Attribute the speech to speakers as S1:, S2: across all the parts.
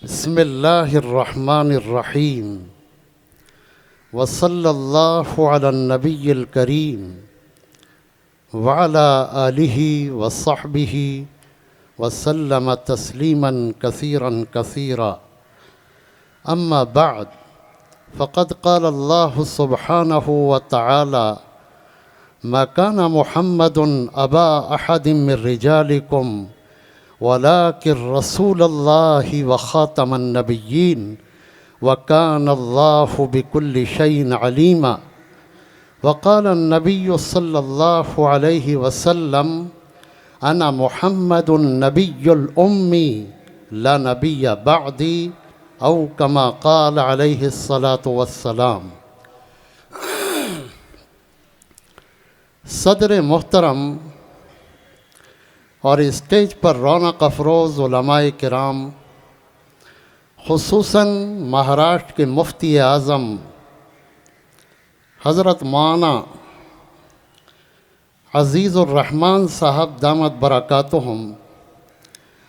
S1: बिस्मिल्लाहिर्रहमानिर्रहीम वसल्लल्लाहु अला नबिय्यिल करीम व अला आलिहि व सहबिहि वसल्लम तस्लीमन कसीरन कसीरा अम्मा बाद फ़क़द क़ाल अल्लाहु सुब्हानहु व तआला मा काना मुहम्मदुन अबा अहदिम मिर रिजालिकुम वलाकिन रसूलल्लाहि व ख़ातमन नबिय्यीन व कानल्लाहु बिकुल्लि शैइन अलीमा व क़ाल अन्नबिय्यु सल्लल्लाहु अलैहि वसल्लम अना मुहम्मदुन नबियुल उम्मी ला नबिय्य बअदी औ कमा क़ाल अलैहि अस्सलातु वस्सलाम। सदर मोहतरम और स्टेज पर रौनक अफरोज़ उलमाए किराम, खुसूसन महाराष्ट्र के मुफ्ती आज़म हज़रत मौलाना अज़ीज़ुर्रहमान साहब दामत बरकातुहुम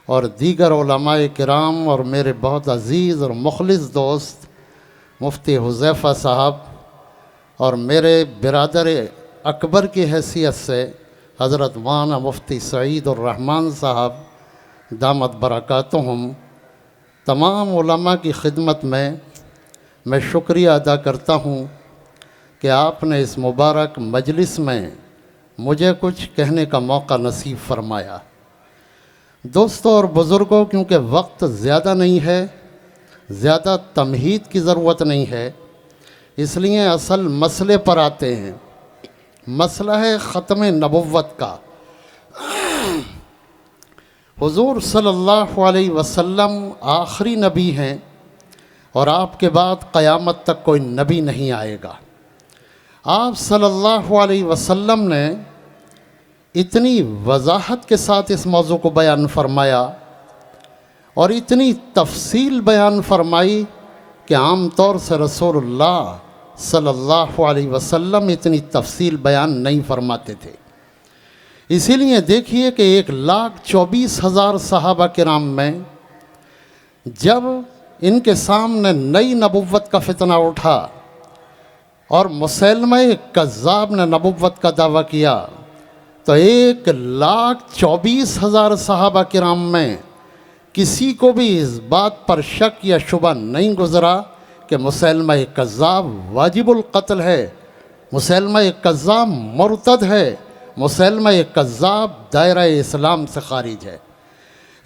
S1: और दीगर उलमाए किराम और मेरे बहुत अज़ीज़ और मुखलिस दोस्त मुफ्ती हुज़ैफ़ा साहब और मेरे बिरादर अकबर की हैसियत से हज़रत मौलाना मुफ्ती सईदुर्रहमान साहब दामत बरकातुहुम, तमाम उलमा की खिदमत में मैं शुक्रिया अदा करता हूँ कि आपने इस मुबारक मजलिस में मुझे कुछ कहने का मौका नसीब फरमाया। दोस्तों और बुज़ुर्गों, क्योंकि वक्त ज़्यादा नहीं है, ज़्यादा तमहीद की ज़रूरत नहीं है, इसलिए असल मसले पर आते हैं। मसला है ख़त्म नबुव्वत का। हुज़ूर सल्लल्लाहु अलैहि वसल्लम आखिरी नबी हैं और आपके बाद क़यामत तक कोई नबी नहीं आएगा। आप सल्लल्लाहु अलैहि वसल्लम ने इतनी वजाहत के साथ इस मौजू को बयान फरमाया और इतनी तफसील बयान फरमाई कि आम तौर से रसूलुल्लाह सल्लल्लाहु अलैहि वसल्लम इतनी तफसील बयान नहीं फरमाते थे। इसीलिए देखिए कि 1,24,000 सहाबा किराम में जब इनके सामने नई नबुव्वत का फितना उठा और मुसैलमा कज़्ज़ाब ने नबुव्वत का दावा किया, तो 1,24,000 सहाबा किराम में किसी को भी इस बात पर शक या शुबा नहीं गुज़रा कि मुसैलमा कज़्ज़ाब वाजिबुल क़त्ल है, मुसैलमा कज़्ज़ाब मुर्तद है, मुसैलमा कज़्ज़ाब दायरा इस्लाम से ख़ारिज है।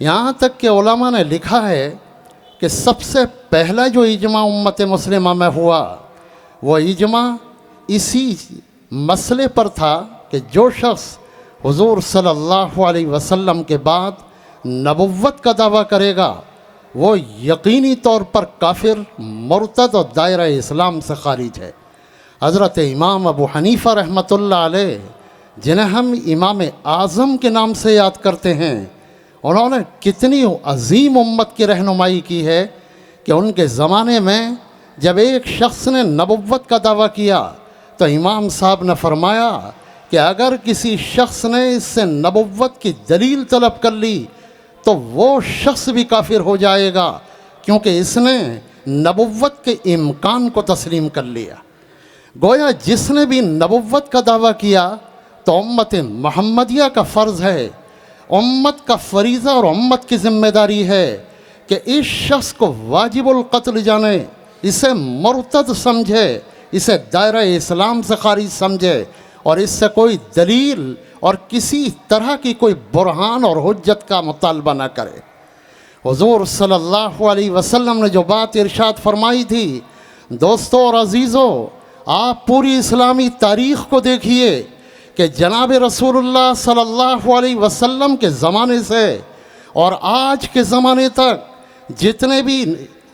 S1: यहाँ तक कि उलमा ने लिखा है कि सबसे पहला जो इजमा उम्मत मुस्लिमा में हुआ वो इजमा इसी मसले पर था कि जो शख्स हुज़ूर सल्लल्लाहु अलैहि वसल्लम के बाद नबुव्वत का दावा करेगा वो यकीनी तौर पर काफिर, मुर्तद और दायरा इस्लाम से ख़ारिज है। हज़रत इमाम अबू हनीफ़ा रहमतुल्लाह अलैह, जिन्हें हम इमाम आज़म के नाम से याद करते हैं, उन्होंने कितनी अजीम उम्मत की रहनुमाई की है कि उनके ज़माने में जब एक शख्स ने नबुव्वत का दावा किया तो इमाम साहब ने फरमाया कि अगर किसी शख्स ने इससे नबुव्वत की दलील तलब कर ली तो वो शख्स भी काफिर हो जाएगा, क्योंकि इसने नबुव्वत के इम्कान को तस्लीम कर लिया। गोया जिसने भी नबुव्वत का दावा किया तो उम्मत मुहम्मदिया का फ़र्ज़ है, उम्मत का फ़रीज़ा और उम्मत की ज़िम्मेदारी है कि इस शख्स को वाजिबुल क़त्ल जाने, इसे मुर्तद समझे, इसे दायरा इस्लाम से ख़ारिज समझे और इससे कोई दलील और किसी तरह की कोई बुरहान और हुज्जत का मुतालबा ना करे। हुज़ूर सल्लल्लाहु अलैहि वसल्लम ने जो बात इरशाद फरमाई थी, दोस्तों और अज़ीज़ों, आप पूरी इस्लामी तारीख़ को देखिए कि जनाब रसूलुल्लाह सल्लल्लाहु अलैहि वसल्लम के ज़माने से और आज के ज़माने तक जितने भी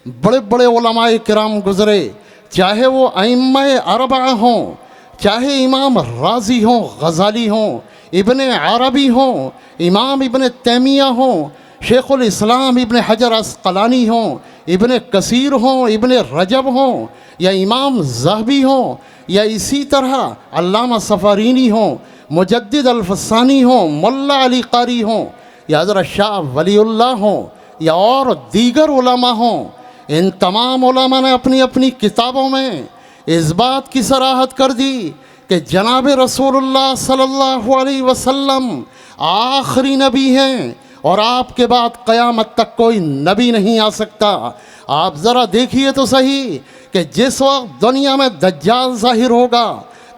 S1: बड़े बड़े उलमाए किराम गुज़रे, चाहे वो अइम्माए अरबा हों, चाहे इमाम राज़ी हों, गज़ाली हों, इब्ने अरबी हों, इमाम इब्ने तैमिया हों, शेखुल इस्लाम इब्ने हजर अस्क़लानी हों, इब्ने कसीर हों, इब्ने रजब हों, या इमाम ज़हबी हों, या इसी तरह अल्लामा सफ़ारीनी हों, मुजद्दिद अल-फ़सानी हों, मुल्ला अली क़ारी हों, या हज़रत शाह वलीउल्लाह हों, या और दीगर उलमा हों, इन तमाम उलमा ने अपनी अपनी किताबों में इस बात की सराहत कर दी कि जनाब रसूलुल्लाह सल्लल्लाहु अलैहि वसल्लम आखिरी नबी हैं और आपके बाद क़यामत तक कोई नबी नहीं आ सकता। आप ज़रा देखिए तो सही कि जिस वक्त दुनिया में दज्जाल ज़ाहिर होगा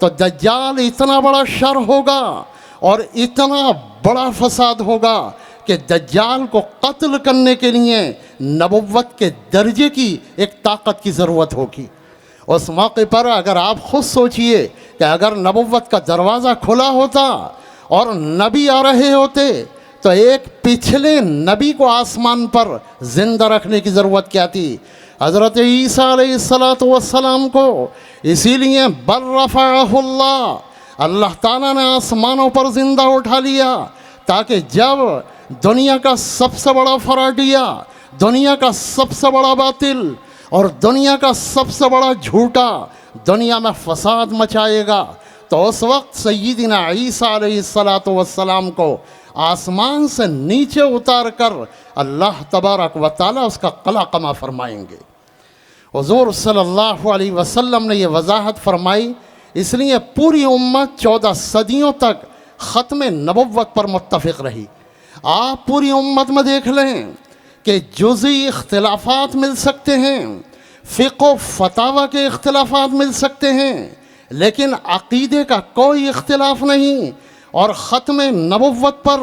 S1: तो दज्जाल इतना बड़ा शर होगा और इतना बड़ा फसाद होगा कि दज्जाल को कत्ल करने के लिए नबुव्वत के दर्जे की एक ताकत की ज़रूरत होगी। उस मौके पर अगर आप ख़ुद सोचिए कि अगर नबुव्वत का दरवाज़ा खुला होता और नबी आ रहे होते तो एक पिछले नबी को आसमान पर ज़िंदा रखने की ज़रूरत क्या थी। हज़रत ईसा अलैहिस्सलातु वस्सलाम को इसीलिए बर्रफ़अहुल्लाह, अल्लाह ताला ने आसमानों पर ज़िंदा उठा लिया ताकि जब दुनिया का सबसे बड़ा फराडिया, दुनिया का सबसे बड़ा बातिल और दुनिया का सबसे बड़ा झूठा दुनिया में फसाद मचाएगा तो उस वक्त सय्यिदना ईसा अलैहिस्सलातु वस्सलाम को आसमान से नीचे उतार कर अल्लाह तबारक व तआला उसका कला कमा फरमाएंगे। हुज़ूर सल्लल्लाहु अलैहि वसल्लम ने ये वजाहत फरमाई, इसलिए पूरी उम्मत 14 सदियों तक ख़त्म नबुव्वत पर मुत्तफ़िक़ रही। आप पूरी उम्मत में देख लें कि जुज़ई इख्तिलाफ़ात मिल सकते हैं, फ़िक़्ह व फ़तावा के इख्तिलाफ़ात मिल सकते हैं, लेकिन अक़ीदे का कोई इख्तिलाफ़ नहीं। और ख़त्म नबुव्वत पर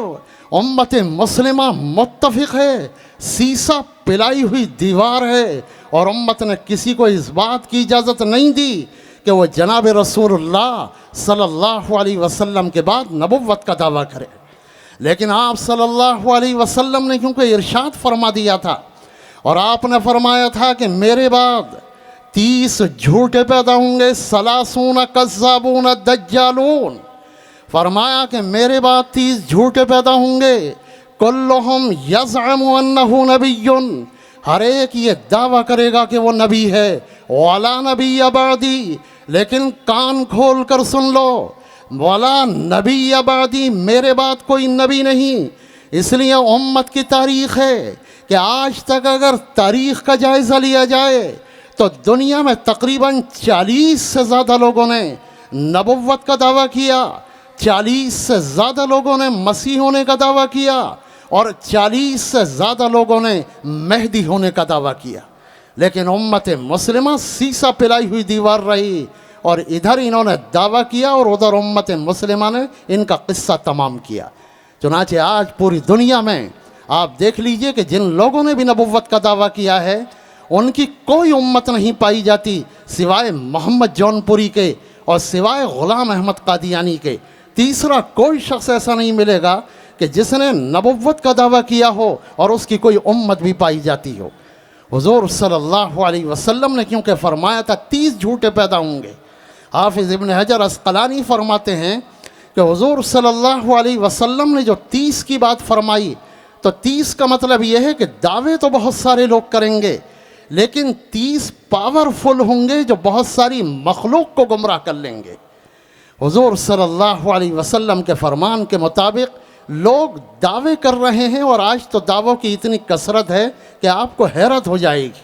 S1: उम्मत मुस्लिमा मुत्तफ़िक़ है, सीसा पिलाई हुई दीवार है और उम्मत ने किसी को इस बात की इजाज़त नहीं दी कि वह जनाब रसूलुल्लाह सल्लल्लाहु अलैहि वसल्लम के बाद नबुव्वत का दावा करे। लेकिन आप सल्लल्लाहु अलैहि वसल्लम ने क्योंकि इरशाद फरमा दिया था और आपने फरमाया था कि मेरे बाद 30 झूठे पैदा होंगे, सलासून कज़्ज़ाबून दज्जालून, फरमाया कि मेरे बाद 30 झूठे पैदा होंगे, कुल्लुहुम यज़अमु अन्नहु नबिय्युन, हर एक ये दावा करेगा कि वो नबी है, वला नबिय्य बअदी, लेकिन कान खोल कर सुन लो, वला नबिय्य बअदी, मेरे बाद कोई नबी नहीं। इसलिए उम्मत की तारीख़ है कि आज तक अगर तारीख़ का जायज़ा लिया जाए तो दुनिया में तकरीबन 40 से ज़्यादा लोगों ने नबुव्वत का दावा किया, 40 से ज़्यादा लोगों ने मसीह होने का दावा किया और 40 से ज़्यादा लोगों ने मेहदी होने का दावा किया। लेकिन उम्मत मुस्लिमा सीसा पिलाई हुई दीवार रही और इधर इन्होंने दावा किया और उधर उम्मत मुस्लिमा ने इनका किस्सा तमाम किया। चुनांचे आज पूरी दुनिया में आप देख लीजिए कि जिन लोगों ने भी नबुव्वत का दावा किया है उनकी कोई उम्मत नहीं पाई जाती सिवाय मोहम्मद जौनपुरी के और सिवाय ग़ुलाम अहमद कादियानी के। तीसरा कोई शख्स ऐसा नहीं मिलेगा कि जिसने नबुव्वत का दावा किया हो और उसकी कोई उम्मत भी पाई जाती हो। हुज़ूर सल्लल्लाहु अलैहि वसल्लम ने क्योंकि फरमाया था 30 झूठे पैदा होंगे। हाफिज़ इब्न हजर अस्क़लानी फरमाते हैं कि हुज़ूर सल्लल्लाहु अलैहि वसल्लम ने जो 30 की बात फरमाई तो 30 का मतलब यह है कि दावे तो बहुत सारे लोग करेंगे लेकिन 30 पावरफुल होंगे जो बहुत सारी मखलूक को गुमराह कर लेंगे। हुज़ूर सल्लल्लाहु अलैहि वसल्लम के फरमान के मुताबिक लोग दावे कर रहे हैं और आज तो दावों की इतनी कसरत है कि आपको हैरत हो जाएगी।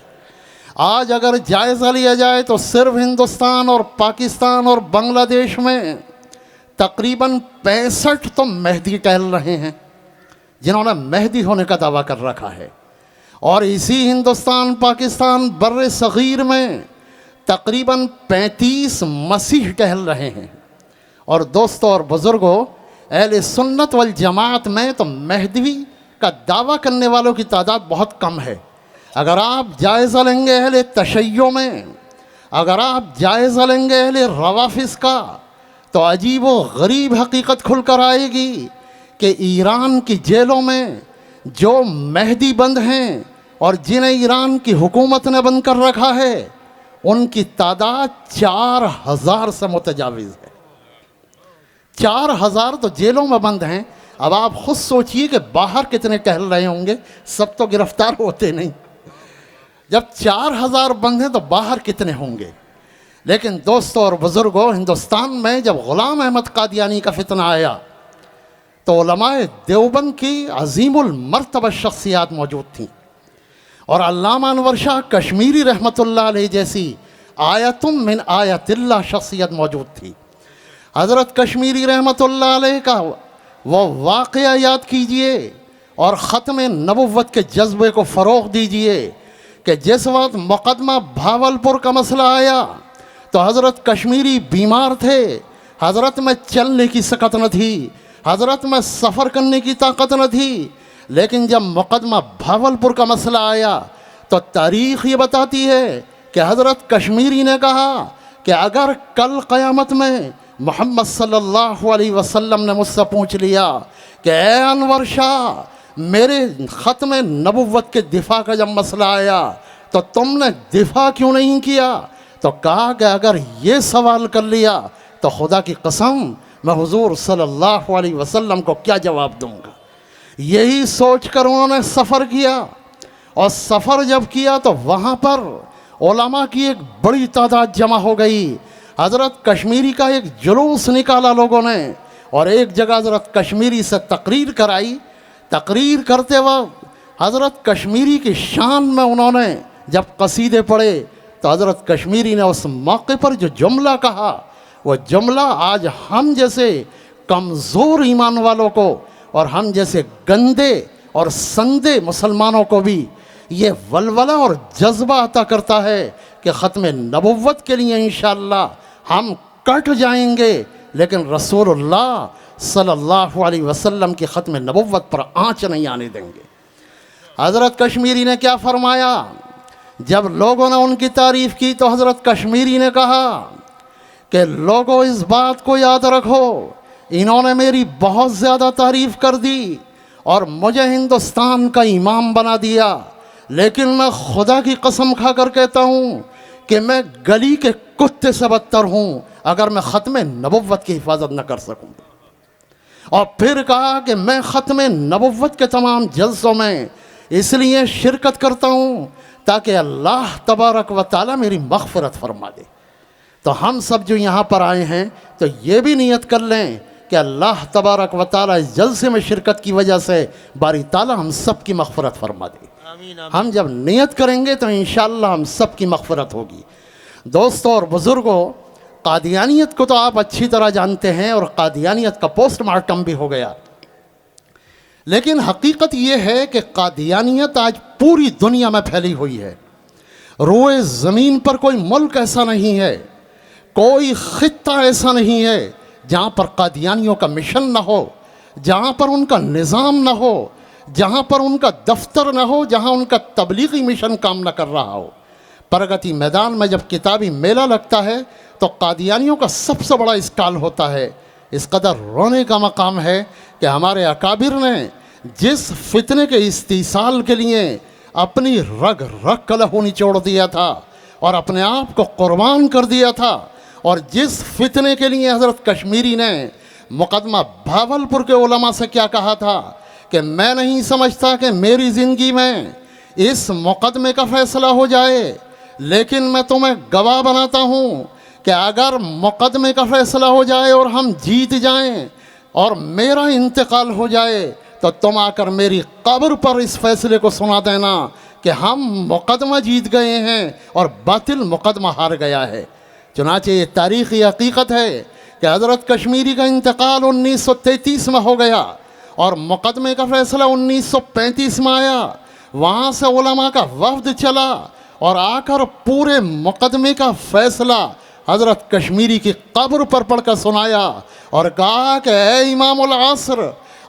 S1: आज अगर जायज़ा लिया जाए तो सिर्फ हिंदुस्तान और पाकिस्तान और बांग्लादेश में तकरीबन 65 तो मेहदी टहल रहे हैं जिन्होंने मेहदी होने का दावा कर रखा है। और इसी हिंदुस्तान पाकिस्तान बर्रे सग़ीर में तकरीबन 35 मसीह टहल रहे हैं। और दोस्तों और बुज़ुर्गों, अहले सुन्नत वल जमात में तो मेहदी का दावा करने वालों की तादाद बहुत कम है। अगर आप जायज़ा लेंगे अहले तशय्यो में, अगर आप जायज़ा लेंगे अहले रवाफ़िज़ का, तो अजीब व गरीब हकीकत खुल कर आएगी कि ईरान की जेलों में जो मेहदी बंद हैं और जिन्हें ईरान की हुकूमत ने बंद कर रखा है उनकी तादाद 4000 से मुतजाविज़ है। 4000 तो जेलों में बंद हैं। अब आप खुद सोचिए कि बाहर कितने टहल रहे होंगे, सब तो गिरफ्तार होते नहीं। जब 4000 बंद हैं तो बाहर कितने होंगे। लेकिन दोस्तों और बुज़ुर्गों, हिंदुस्तान में जब ग़ुलाम अहमद कादियानी का फितना आया तो उलमाए देवबंद की अज़ीमुल मर्तबा शख्सियात मौजूद थीं। और अल्लामा अनवर शाह कश्मीरी रहमतुल्लाह अलैह जैसी आयतुम मिन आयतिल्लाह शख्सियत मौजूद थी। हज़रत कश्मीरी रहमतुल्लाह अलैह का वो वाक़या याद कीजिए और ख़त्म नबुव्वत के जज्बे को फ़रोग़ दीजिए कि जिस वक्त मुक़दमा भावलपुर का मसला आया तो हज़रत कश्मीरी बीमार थे, हज़रत में चलने की सकत न थी, हज़रत में सफ़र करने की ताकत न थी। लेकिन जब मुक़दमा भावलपुर का मसला आया तो तारीख़ ये बताती है कि हज़रत कश्मीरी ने कहा कि अगर कल क़यामत में मोहम्मद सल्लल्लाहु अलैहि वसल्लम ने मुझसे पूछ लिया कि ए अनवर शाह मेरे ख़त्म नबुव्वत के दिफा का जब मसला आया तो तुमने दिफा क्यों नहीं किया, तो कहा कि अगर ये सवाल कर लिया तो खुदा की कसम मैं हुजूर सल्लल्लाहु अलैहि वसल्लम को क्या जवाब दूंगा। यही सोच कर उन्होंने सफ़र किया और सफ़र जब किया तो वहाँ पर उलमा की एक बड़ी तादाद जमा हो गई। हज़रत कश्मीरी का एक जुलूस निकाला लोगों ने और एक जगह हज़रत कश्मीरी से तकरीर कराई। तकरीर करते वक्त हज़रत कश्मीरी की शान में उन्होंने जब कसीदे पढ़े तो हज़रत कश्मीरी ने उस मौके पर जो जुमला कहा वो जुमला आज हम जैसे कमज़ोर ईमान वालों को और हम जैसे गंदे और संदे मुसलमानों को भी ये वलवला और जज्बा अता करता है कि ख़त्म नबुव्वत के लिए इंशाअल्लाह हम कट जाएंगे, लेकिन रसूलुल्लाह सल्लल्लाहु अलैहि वसल्लम की ख़त्म नबुव्वत पर आँच नहीं आने देंगे। हज़रत कश्मीरी ने क्या फ़रमाया, जब लोगों ने उनकी तारीफ़ की तो हज़रत कश्मीरी ने कहा कि लोगों इस बात को याद रखो, इन्होंने मेरी बहुत ज़्यादा तारीफ़ कर दी और मुझे हिंदुस्तान का इमाम बना दिया, लेकिन मैं खुदा की कसम खा कर कहता हूँ कि मैं गली के कुत्ते से बदतर हूँ अगर मैं ख़त्म नबुव्वत की हिफाजत न कर सकूँ। और फिर कहा कि मैं ख़त्म नबुव्वत के तमाम जलसों में इसलिए शिरकत करता हूँ ताकि अल्लाह तबारक व तआला मेरी मग़फ़िरत फरमा दे। तो हम सब जो यहाँ पर आए हैं तो ये भी नियत कर लें कि अल्लाह तबारक व तआला इस जलसे में शिरकत की वजह से बारी ताला हम सब की मग़फ़िरत फरमा दे। हम जब नियत करेंगे तो इंशाअल्लाह हम सब की मग़फ़िरत होगी। दोस्तों और बुज़ुर्गों, कादियानियत को तो आप अच्छी तरह जानते हैं और कादियानियत का पोस्टमार्टम भी हो गया, लेकिन हकीकत ये है कि कादियानियत आज पूरी दुनिया में फैली हुई है। रोए ज़मीन पर कोई मुल्क ऐसा नहीं है, कोई ख़ित्ता ऐसा नहीं है जहाँ पर कादियानियों का मिशन न हो, जहाँ पर उनका निज़ाम न हो, जहाँ पर उनका दफ्तर न हो, जहाँ उनका तबलीगी मिशन काम न कर रहा हो। प्रगति मैदान में जब किताबी मेला लगता है तो कादियानियों का सबसे बड़ा स्टॉल होता है। इस कदर रोने का मकाम है कि हमारे अकाबिर ने जिस फितने के इस्तीसाल के लिए अपनी रग रग का लहू निचोड़ दिया था और अपने आप को कुर्बान कर दिया था, और जिस फितने के लिए हज़रत कश्मीरी ने मुक़दमा भावलपुर के उलमा से क्या कहा था कि मैं नहीं समझता कि मेरी ज़िंदगी में इस मुक़दमे का फ़ैसला हो जाए, लेकिन मैं तुम्हें गवाह बनाता हूँ कि अगर मुक़दमे का फ़ैसला हो जाए और हम जीत जाएं और मेरा इंतकाल हो जाए तो तुम आकर मेरी कब्र पर इस फ़ैसले को सुना देना कि हम मुक़दमा जीत गए हैं और बातिल मुक़दमा हार गया है। चुनांचे ये तारीख़ी हकीकत है कि हज़रत कश्मीरी का इंतकाल 1933 में हो गया और मुक़दमे का फ़ैसला 1935 में आया। वहाँ से उलमा का वफ़द चला और आकर पूरे मुक़दमे का फ़ैसला हज़रत कश्मीरी की कब्र पर पढ़कर सुनाया और कहा कि ए इमामुल असर,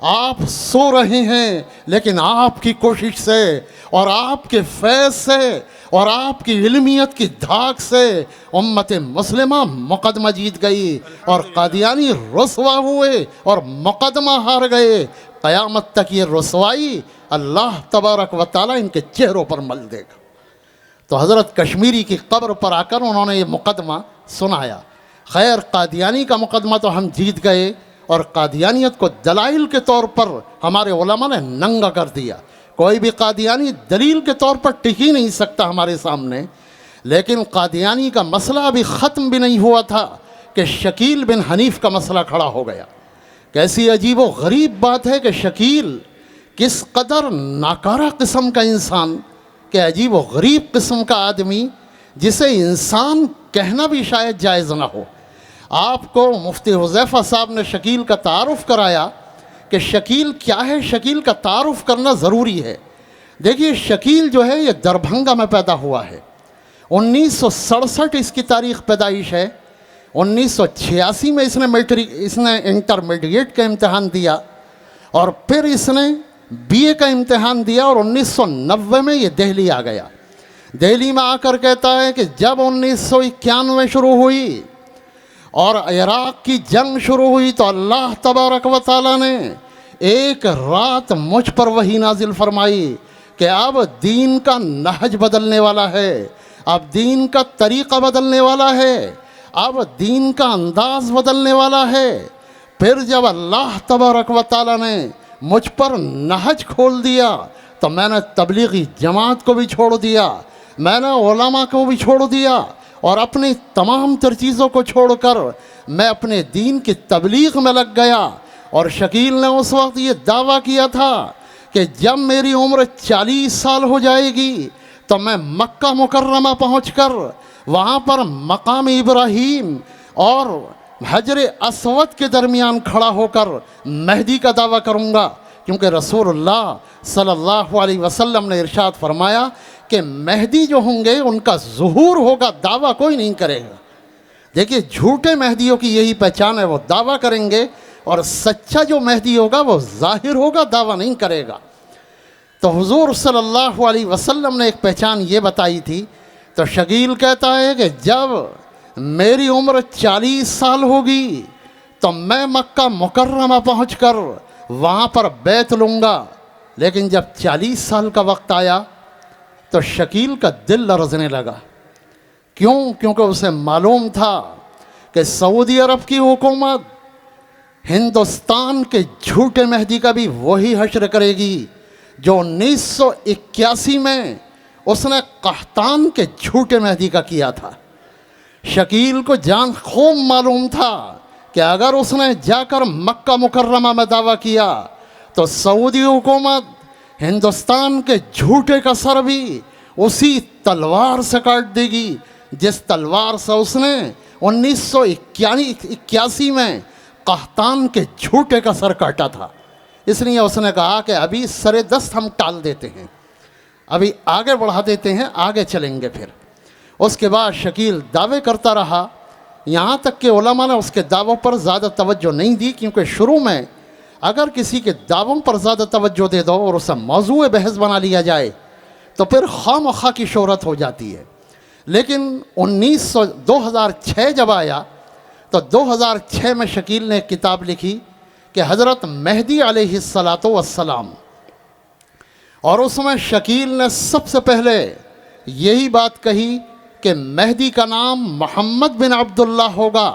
S1: आप सो रहे हैं, लेकिन आपकी कोशिश से और आपके फैज़ से और आपकी इल्मियत की धाक से उम्मत मुस्लिमा मुक़दमा जीत गई और कादियानी रुसवा हुए और मुक़दमा हार गए। क़यामत तक ये रुसवाई अल्लाह तबारक व तआला इनके चेहरों पर मल देगा। तो हज़रत कश्मीरी की कब्र पर आकर उन्होंने ये मुक़दमा सुनाया। खैर, कादियानी का मुक़दमा तो हम जीत गए और कादियानियत को दलाइल के तौर पर हमारे उलमा ने नंगा कर दिया। कोई भी कादियानी दलील के तौर पर टिक ही नहीं सकता हमारे सामने। लेकिन कादियानी का मसला अभी ख़त्म भी नहीं हुआ था कि शकील बिन हनीफ का मसला खड़ा हो गया। कैसी अजीब व गरीब बात है कि शकील किस कदर नाकारा किस्म का इंसान, कि अजीब व गरीब किस्म का आदमी जिसे इंसान कहना भी शायद जायज़ ना हो। आपको मुफ्ती हुज़ैफ़ा साहब ने शकील का तारुफ़ कराया कि शकील क्या है, शकील का तारुफ़ करना ज़रूरी है। देखिए शकील जो है ये दरभंगा में पैदा हुआ है, 1967 इसकी तारीख़ पैदाइश है। 1986 में इसने इंटरमीडिएट का इम्तहान दिया और फिर इसने बीए का इम्तहान दिया और 1990 में ये दिल्ली आ गया। दिल्ली में आकर कहता है कि जब 1991 शुरू हुई और इराक़ की जंग शुरू हुई तो अल्लाह तबारक व तआला ने एक रात मुझ पर वही नाजिल फरमाई कि अब दीन का नहज बदलने वाला है, अब दीन का तरीक़ा बदलने वाला है, अब दीन का अंदाज़ बदलने वाला है। फिर जब अल्लाह तबारक व तआला ने मुझ पर नहज खोल दिया तो मैंने तबलीगी जमात को भी छोड़ दिया, मैंने उलमा को भी छोड़ दिया और अपनी तमाम तर चीज़ों को छोड़कर मैं अपने दीन की तबलीग में लग गया। और शकील ने उस वक्त ये दावा किया था कि जब मेरी उम्र 40 साल हो जाएगी तो मैं मक्का मुकर्रमा पहुंचकर वहाँ पर मकाम इब्राहीम और हजर असवद के दरमियान खड़ा होकर मेहदी का दावा करूँगा, क्योंकि रसूलुल्लाह सल्लल्लाहु अलैहि वसल्लम ने इरशाद फरमाया कि मेहदी जो होंगे उनका ज़ुहूर होगा, दावा कोई नहीं करेगा। देखिए झूठे मेहदियों की यही पहचान है, वो दावा करेंगे, और सच्चा जो मेहदी होगा वो ज़ाहिर होगा, दावा नहीं करेगा। तो हुज़ूर सल्लल्लाहु अलैहि वसल्लम ने एक पहचान ये बताई थी। तो शकील कहता है कि जब मेरी उम्र 40 साल होगी तो मैं मक्का मुकर्रमा पहुंचकर वहाँ पर बैत लूँगा। लेकिन जब 40 साल का वक्त आया तो शकील का दिल लरज़ने लगा। क्यों? क्योंकि उसे मालूम था कि सऊदी अरब की हुकूमत हिंदुस्तान के झूठे मेहदी का भी वही हश्र करेगी जो 1981 में उसने कहतान के झूठे मेहदी का किया था। शकील को जान खूब मालूम था कि अगर उसने जाकर मक्का मुकर्रमा में दावा किया तो सऊदी हुकूमत हिंदुस्तान के झूठे का सर भी उसी तलवार से काट देगी जिस तलवार से उसने 1981 में कहतान के झूठे का सर काटा था। इसलिए उसने कहा कि अभी सरे दस्त हम टाल देते हैं, अभी आगे बढ़ा देते हैं, आगे चलेंगे। फिर उसके बाद शकील दावे करता रहा, यहाँ तक कि उलमा ने उसके दावों पर ज़्यादा तवज्जो नहीं दी, क्योंकि शुरू में अगर किसी के दावों पर ज़्यादा तवज्जो दे दो और उसे मौजूए बहस बना लिया जाए तो फिर खामखा की शोहरत हो जाती है। लेकिन 2006 जब आया तो 2006 में शकील ने एक किताब लिखी कि हज़रत मेहदी अलैहिस्सलातो वस्सलाम, और उसमें शकील ने सबसे पहले यही बात कही कि मेहदी का नाम मोहम्मद बिन अब्दुल्ला होगा,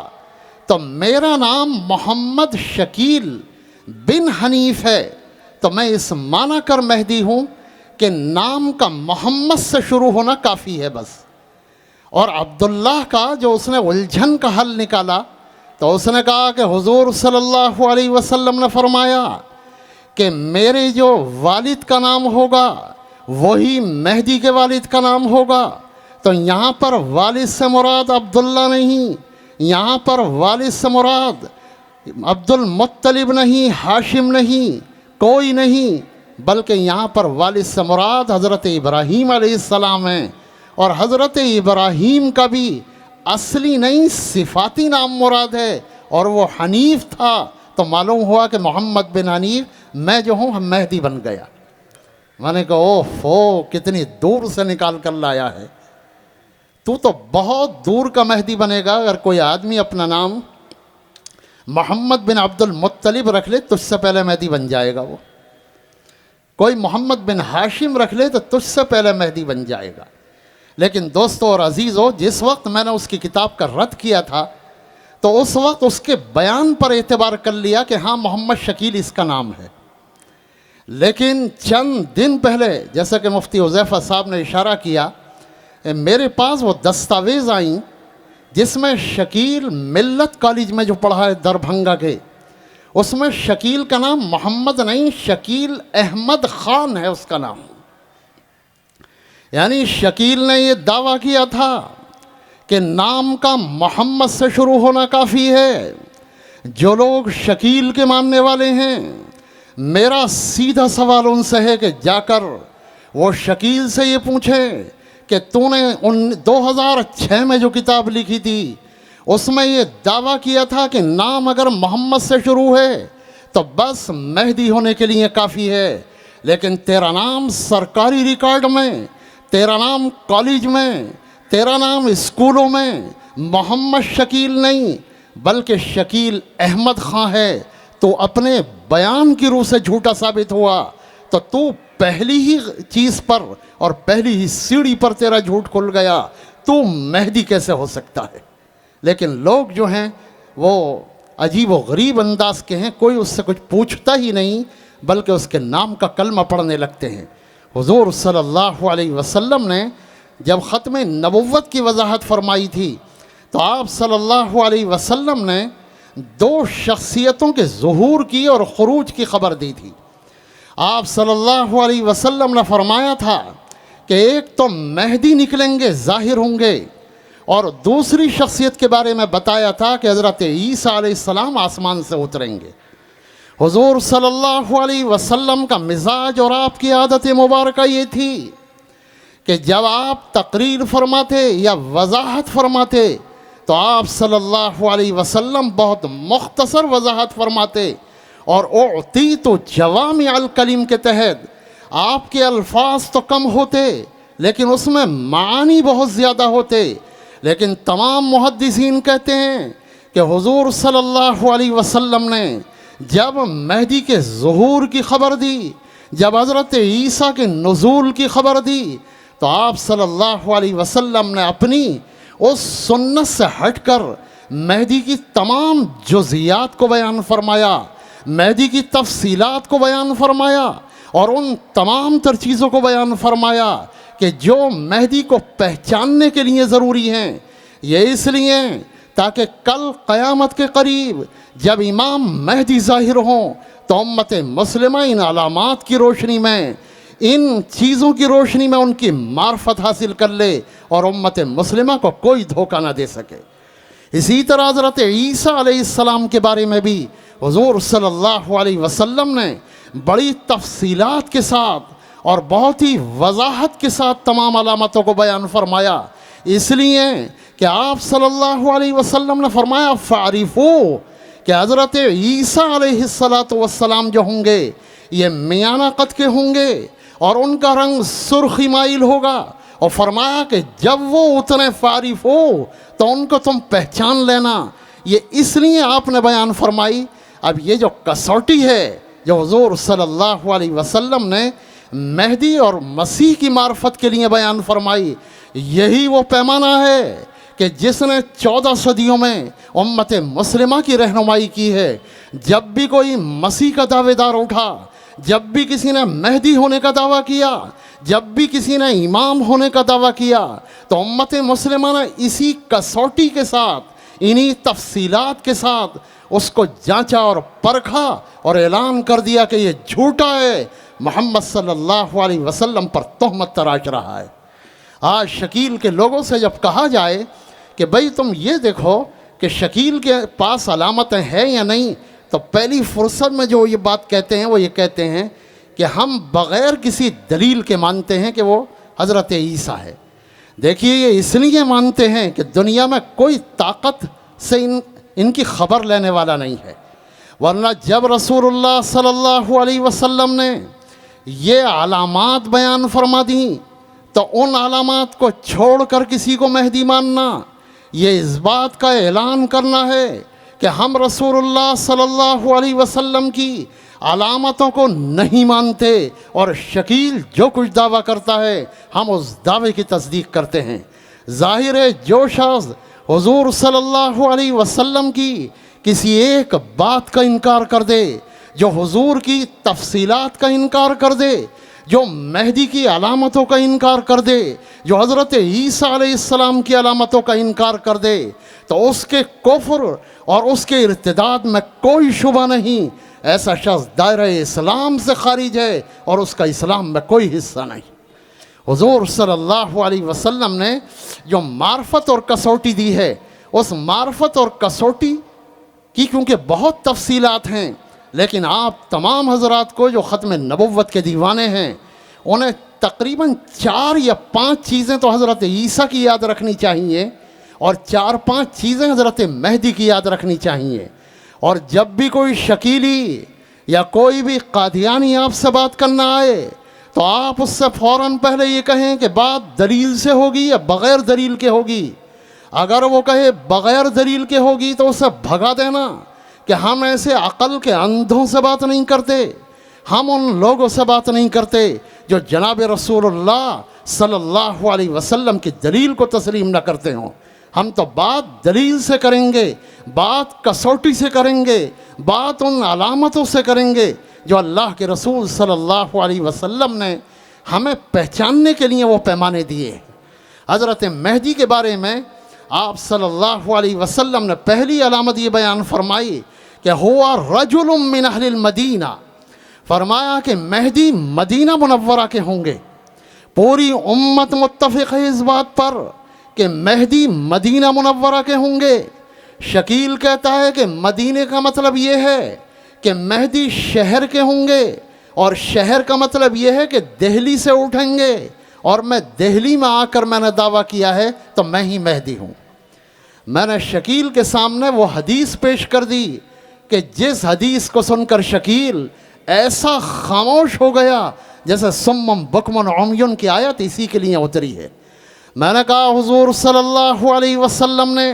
S1: तो मेरा नाम मोहम्मद शकील बिन हनीफ है, तो मैं इस माना कर मेहदी हूँ कि नाम का मोहम्मद से शुरू होना काफ़ी है बस। और अब्दुल्लाह का जो उसने उलझन का हल निकाला तो उसने कहा कि हुजूर सल्लल्लाहु अलैहि वसल्लम ने फरमाया कि मेरे जो वालिद का नाम होगा वही मेहदी के वालिद का नाम होगा। तो यहाँ पर वालिद से मुराद अब्दुल्ला नहीं, यहाँ पर वालिद से मुराद अब्दुल मुत्तलिब नहीं, हाशिम नहीं, कोई नहीं, बल्कि यहाँ पर वालिद से मुराद हज़रत इब्राहीम अलैहिस्सलाम है। और हज़रत इब्राहीम का भी असली नहीं सिफाती नाम मुराद है, और वो हनीफ था। तो मालूम हुआ कि मोहम्मद बिन हनीफ मैं जो हूँ मेहदी बन गया। मैंने कहा ओफो, कितनी दूर से निकाल कर लाया है, तू तो बहुत दूर का मेहदी बनेगा। अगर कोई आदमी अपना नाम मोहम्मद बिन अब्दुल मुत्तलिब रख ले तुझसे पहले मेहदी बन जाएगा। वो कोई मोहम्मद बिन हाशिम रख ले तो तुझसे पहले मेहदी बन जाएगा। लेकिन दोस्तों और अजीज़ों, जिस वक्त मैंने उसकी किताब का रद्द किया था तो उस वक्त उसके बयान पर एतबार कर लिया कि हाँ मोहम्मद शकील इसका नाम है। लेकिन चंद दिन पहले, जैसा कि मुफ्ती हुज़ैफ़ा साहब ने इशारा किया, मेरे पास वो दस्तावेज़ आई जिसमें शकील मिल्लत कॉलेज में जो पढ़ा है दरभंगा के, उसमें शकील का नाम मोहम्मद नहीं शकील अहमद ख़ान है उसका नाम। यानी शकील ने ये दावा किया था कि नाम का मोहम्मद से शुरू होना काफ़ी है। जो लोग शकील के मानने वाले हैं, मेरा सीधा सवाल उनसे है कि जाकर वो शकील से ये पूछें कि तूने 2006 में जो किताब लिखी थी उसमें ये दावा किया था कि नाम अगर मोहम्मद से शुरू है तो बस मेहदी होने के लिए काफ़ी है, लेकिन तेरा नाम सरकारी रिकॉर्ड में, तेरा नाम कॉलेज में, तेरा नाम स्कूलों में मोहम्मद शकील नहीं बल्कि शकील अहमद ख़ान है, तो अपने बयान की रूह से झूठा साबित हुआ। तो तू पहली ही चीज़ पर और पहली ही सीढ़ी पर तेरा झूठ खुल गया, तू मेहदी कैसे हो सकता है। लेकिन लोग जो हैं वो अजीब व गरीब अंदाज के हैं, कोई उससे कुछ पूछता ही नहीं बल्कि उसके नाम का कलमा पढ़ने लगते हैं। हुजूर सल्लल्लाहु अलैहि वसल्लम ने जब ख़त्म नबुव्वत की वजाहत फरमाई थी तो आप सल्लल्लाहु अलैहि वसल्लम ने 2 शख्सियतों के ज़ुहूर की और खुरूज की ख़बर दी थी। आप सल्लल्लाहु अलैहि वसल्लम ने फरमाया था कि एक तो मेहदी निकलेंगे, ज़ाहिर होंगे, और दूसरी शख्सियत के बारे में बताया था कि हज़रत ईसा अलैहिस्सलाम आसमान से उतरेंगे। हुजूर सल्लल्लाहु अलैहि वसल्लम का मिजाज और आपकी आदत मुबारक ये थी कि जब आप तकरीर फरमाते या वजाहत फरमाते तो आप सल्लल्लाहु अलैहि वसल्लम बहुत मुख्तसर वजाहत फरमाते, और उती तो जवामी अल कलीम के तहत आपके अल्फाज तो कम होते लेकिन उसमें मानी बहुत ज़्यादा होते। लेकिन तमाम मुहद्दिसीन कहते हैं कि हुजूर सल्लल्लाहु अलैहि वसल्लम ने जब मेहदी के ज़ुहूर की ख़बर दी, जब हज़रत ईसा के नुज़ूल की ख़बर दी, तो आप सल्लल्लाहु अलैहि वसल्लम ने अपनी उस सुन्नत से हटकर मेहदी की तमाम जुज़ियात को बयान फरमाया, मेहदी की तफसीलात को बयान फरमाया और उन तमाम तर चीज़ों को बयान फरमाया कि जो मेहदी को पहचानने के लिए ज़रूरी हैं। ये इसलिए ताकि कल क़यामत के करीब जब इमाम मेहदी ज़ाहिर हों तो उम्मत मुस्लिमा इन अलामात की रोशनी में, इन चीज़ों की रोशनी में उनकी मार्फत हासिल कर ले और उम्मत मुस्लिमा को कोई धोखा ना दे सके। इसी तरह हज़रत ईसा अलैहिस्सलाम के बारे में भी हुजूर सल्लल्लाहु अलैहि वसल्लम ने बड़ी तफसीलात के साथ और बहुत ही वजाहत के साथ तमाम अलामतों को बयान फरमाया, इसलिए कि आप सल्लल्लाहु अलैहि वसल्लम ने फरमाया फ़ारिफ़ू कि हज़रत ईसा अलैहिस्सलातु वस्सलाम जो होंगे ये मियाना कद के होंगे और उनका रंग सुर्खी माइल होगा, और फरमाया कि जब वो उतने फ़ारिफ़ हो तो उनको तुम पहचान लेना। ये इसलिए आपने बयान फरमाई। अब ये जो कसौटी है जो हुजूर सल्लल्लाहु अलैहि वसल्लम ने मेहदी और मसीह की मार्फत के लिए बयान फरमाई, यही वो पैमाना है कि जिसने 14 सदियों में उम्मत मुस्लिमा की रहनुमाई की है। जब भी कोई मसीह का दावेदार उठा, जब भी किसी ने मेहदी होने का दावा किया, जब भी किसी ने इमाम होने का दावा किया, तो उम्मत मुस्लिमा ने इसी कसौटी के साथ, इन्हीं तफसीलात के साथ उसको जांचा और परखा और ऐलान कर दिया कि ये झूठा है, मोहम्मद सल्लल्लाहु अलैहि वसल्लम पर तोहमत तराश रहा है। आज शकील के लोगों से जब कहा जाए कि भाई तुम ये देखो कि शकील के पास अलामतें हैं या नहीं, तो पहली फुर्सत में जो ये बात कहते हैं वो ये कहते हैं कि हम बग़ैर किसी दलील के मानते हैं कि वो हज़रत ईसा है। देखिए, ये इसलिए मानते हैं कि दुनिया में कोई ताकत से इनकी ख़बर लेने वाला नहीं है, वरना जब रसूलुल्लाह सल्लल्लाहु अलैहि वसल्लम ने ये अलामात बयान फरमा दी तो उन अलामात को छोड़कर किसी को मेहदी मानना, ये इस बात का ऐलान करना है कि हम रसूलुल्लाह सल्लल्लाहु अलैहि वसल्लम की अलामतों को नहीं मानते, और शकील जो कुछ दावा करता है हम उस दावे की तस्दीक करते हैं। ज़ाहिर है जो शख्स हुजूर सल्लल्लाहु अलैहि वसल्लम की किसी एक बात का इनकार कर दे, जो हुजूर की तफसीलात का इनकार कर दे, जो मेहदी की अलामतों का इनकार कर दे, जो हज़रत ईसा अलैहिस्सलाम की अलामतों का इनकार कर दे, तो उसके कुफ्र और उसके इर्तिदाद में कोई शुबा नहीं। ऐसा शख्स दायरे इस्लाम से खारिज है और उसका इस्लाम में कोई हिस्सा नहीं। हुजूर सल्लल्लाहु अलैहि वसल्लम ने जो मार्फत और कसौटी दी है, उस मार्फत और कसौटी की क्योंकि बहुत तफसीलात हैं, लेकिन आप तमाम हजरात को जो ख़त्म नबुव्वत के दीवाने हैं उन्हें तकरीबन 4 या 5 चीज़ें तो हज़रत ईसा की याद रखनी चाहिए और 4-5 चीज़ें हज़रत मेहदी की याद रखनी चाहिए। और जब भी कोई शकीली या कोई भी कादियानी आपसे बात करना आए तो आप उससे फ़ौरन पहले ये कहें कि बात दलील से होगी या बग़ैर दलील के होगी। अगर वो कहे बग़ैर दलील के होगी तो उसे भगा देना कि हम ऐसे अक़ल के अंधों से बात नहीं करते, हम उन लोगों से बात नहीं करते जो जनाब रसूलुल्लाह सल्लल्लाहु अलैहि वसल्लम की दलील को तस्लीम न करते हों। हम तो बात दलील से करेंगे, बात कसौटी से करेंगे, बात उन अलामतों से करेंगे जो अल्लाह के रसूल सल्लल्लाहु अलैहि वसल्लम ने हमें पहचानने के लिए वो पैमाने दिए। हज़रत मेहदी के बारे में आप सल्लल्लाहु अलैहि वसल्लम ने पहली अलामत ये बयान फरमाई कि हुआ रजुलुम मिन अहलिल मदीना, फरमाया कि मेहदी मदीना मुनव्वरा के होंगे। पूरी उम्मत मुत्तफ़िक़ है इस बात पर कि मेहदी मदीना मुनव्वरा के होंगे। शकील कहता है कि मदीने का मतलब ये है कि मेहदी शहर के होंगे, और शहर का मतलब ये है कि दिल्ली से उठेंगे, और मैं दिल्ली में आकर मैंने दावा किया है तो मैं ही मेहदी हूँ। मैंने शकील के सामने वो हदीस पेश कर दी कि जिस हदीस को सुनकर शकील ऐसा खामोश हो गया जैसे सुम्मम बुकमन उम्युन की आयत इसी के लिए उतरी है। मैंने कहा हुजूर सल्लल्लाहु अलैहि वसल्लम ने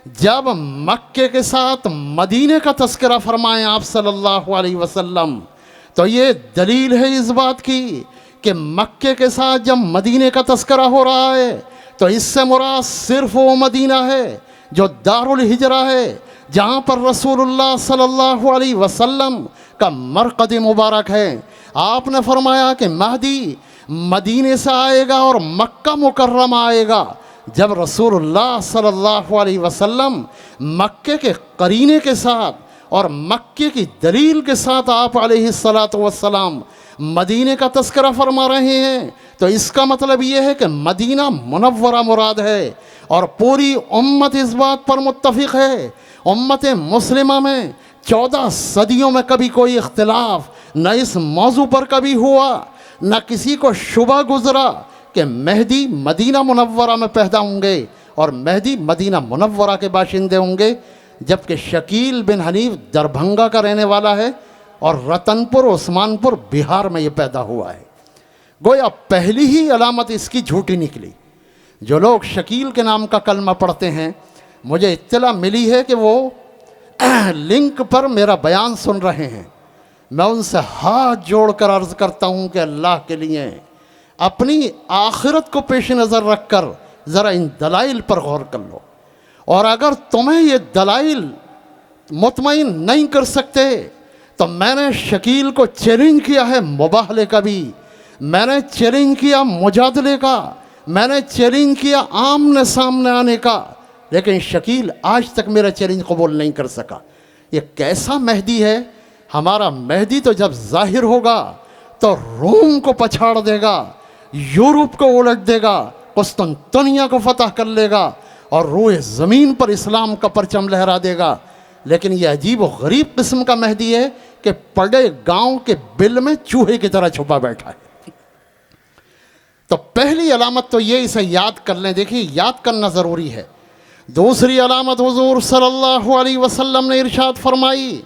S1: जब मक्के के साथ मदीने का तस्करा फरमाए आप सल्लल्लाहु अलैहि वसल्लम, तो ये दलील है इस बात की कि मक्के के साथ जब मदीने का तस्करा हो रहा है तो इससे मुराद सिर्फ वो मदीना है जो दारुल हिजरा है, जहाँ पर रसूलुल्लाह सल्लल्लाहु अलैहि वसल्लम का मरकद मुबारक है। आपने फरमाया कि महदी मदीने से आएगा और मक्का मुकर्रमा आएगा। जब रसूलुल्लाह सल्लल्लाहु अलैहि वसल्लम मक्के के करीने के साथ और मक्के की दलील के साथ आप अलैहिस्सलातु वस्सलाम मदीने का तस्करा फरमा रहे हैं, तो इसका मतलब ये है कि मदीना मुनव्वरा मुराद है। और पूरी उम्मत इस बात पर मुत्तफ़िक़ है। उम्मत मुस्लिमा में 14 सदियों में कभी कोई इख्तिलाफ न इस मौजू पर कभी हुआ, न किसी को शुबा गुज़रा कि मेहदी मदीना मुनव्वरा में पैदा होंगे और मेहदी मदीना मुनव्वरा के बाशिंदे होंगे। जबकि शकील बिन हनीफ दरभंगा का रहने वाला है और रतनपुर उस्मानपुर बिहार में ये पैदा हुआ है। गोया पहली ही अलामत इसकी झूठी निकली। जो लोग शकील के नाम का कलमा पढ़ते हैं, मुझे इत्तला मिली है कि वो लिंक पर मेरा बयान सुन रहे हैं। मैं उनसे हाथ जोड़कर अर्ज़ करता हूँ कि अल्लाह के लिए अपनी आखिरत को पेश नज़र रख कर ज़रा इन दलाइल पर गौर कर लो, और अगर तुम्हें ये दलाइल मुतमईन नहीं कर सकते तो मैंने शकील को चैलेंज किया है मुबाहले का भी, मैंने चैलेंज किया मुजादले का, मैंने चैलेंज किया आमने सामने आने का, लेकिन शकील आज तक मेरा चैलेंज कबूल नहीं कर सका। ये कैसा मेहदी है? हमारा मेहदी तो जब जाहिर होगा तो रोम को पछाड़ देगा, यूरोप को उलट देगा, कुस्तुनतनिया को फतह कर लेगा और रूए ज़मीन पर इस्लाम का परचम लहरा देगा। लेकिन यह अजीब व गरीब किस्म का मेहदी है कि पड़े गांव के बिल में चूहे की तरह छुपा बैठा है। तो पहली अलामत तो ये, इसे याद कर लें। देखिए, याद करना ज़रूरी है। दूसरी अलामत हुजूर सल्लल्लाहु अलैहि वसल्लम ने इरशाद फरमाई,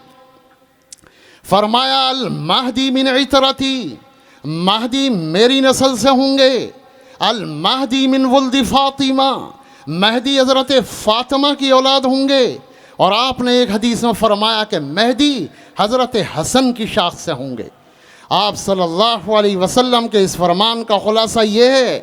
S1: फरमाया अल महदी मिन इतरती, महदी मेरी नस्ल से होंगे। अल महदी मिन वुल्दी फातिमा, महदी हज़रत फ़ातिमा की औलाद होंगे। और आपने एक हदीस में फरमाया कि मेहदी हज़रत हसन की शाख से होंगे। आप सल्लल्लाहु अलैहि वसल्लम के इस फरमान का खुलासा ये है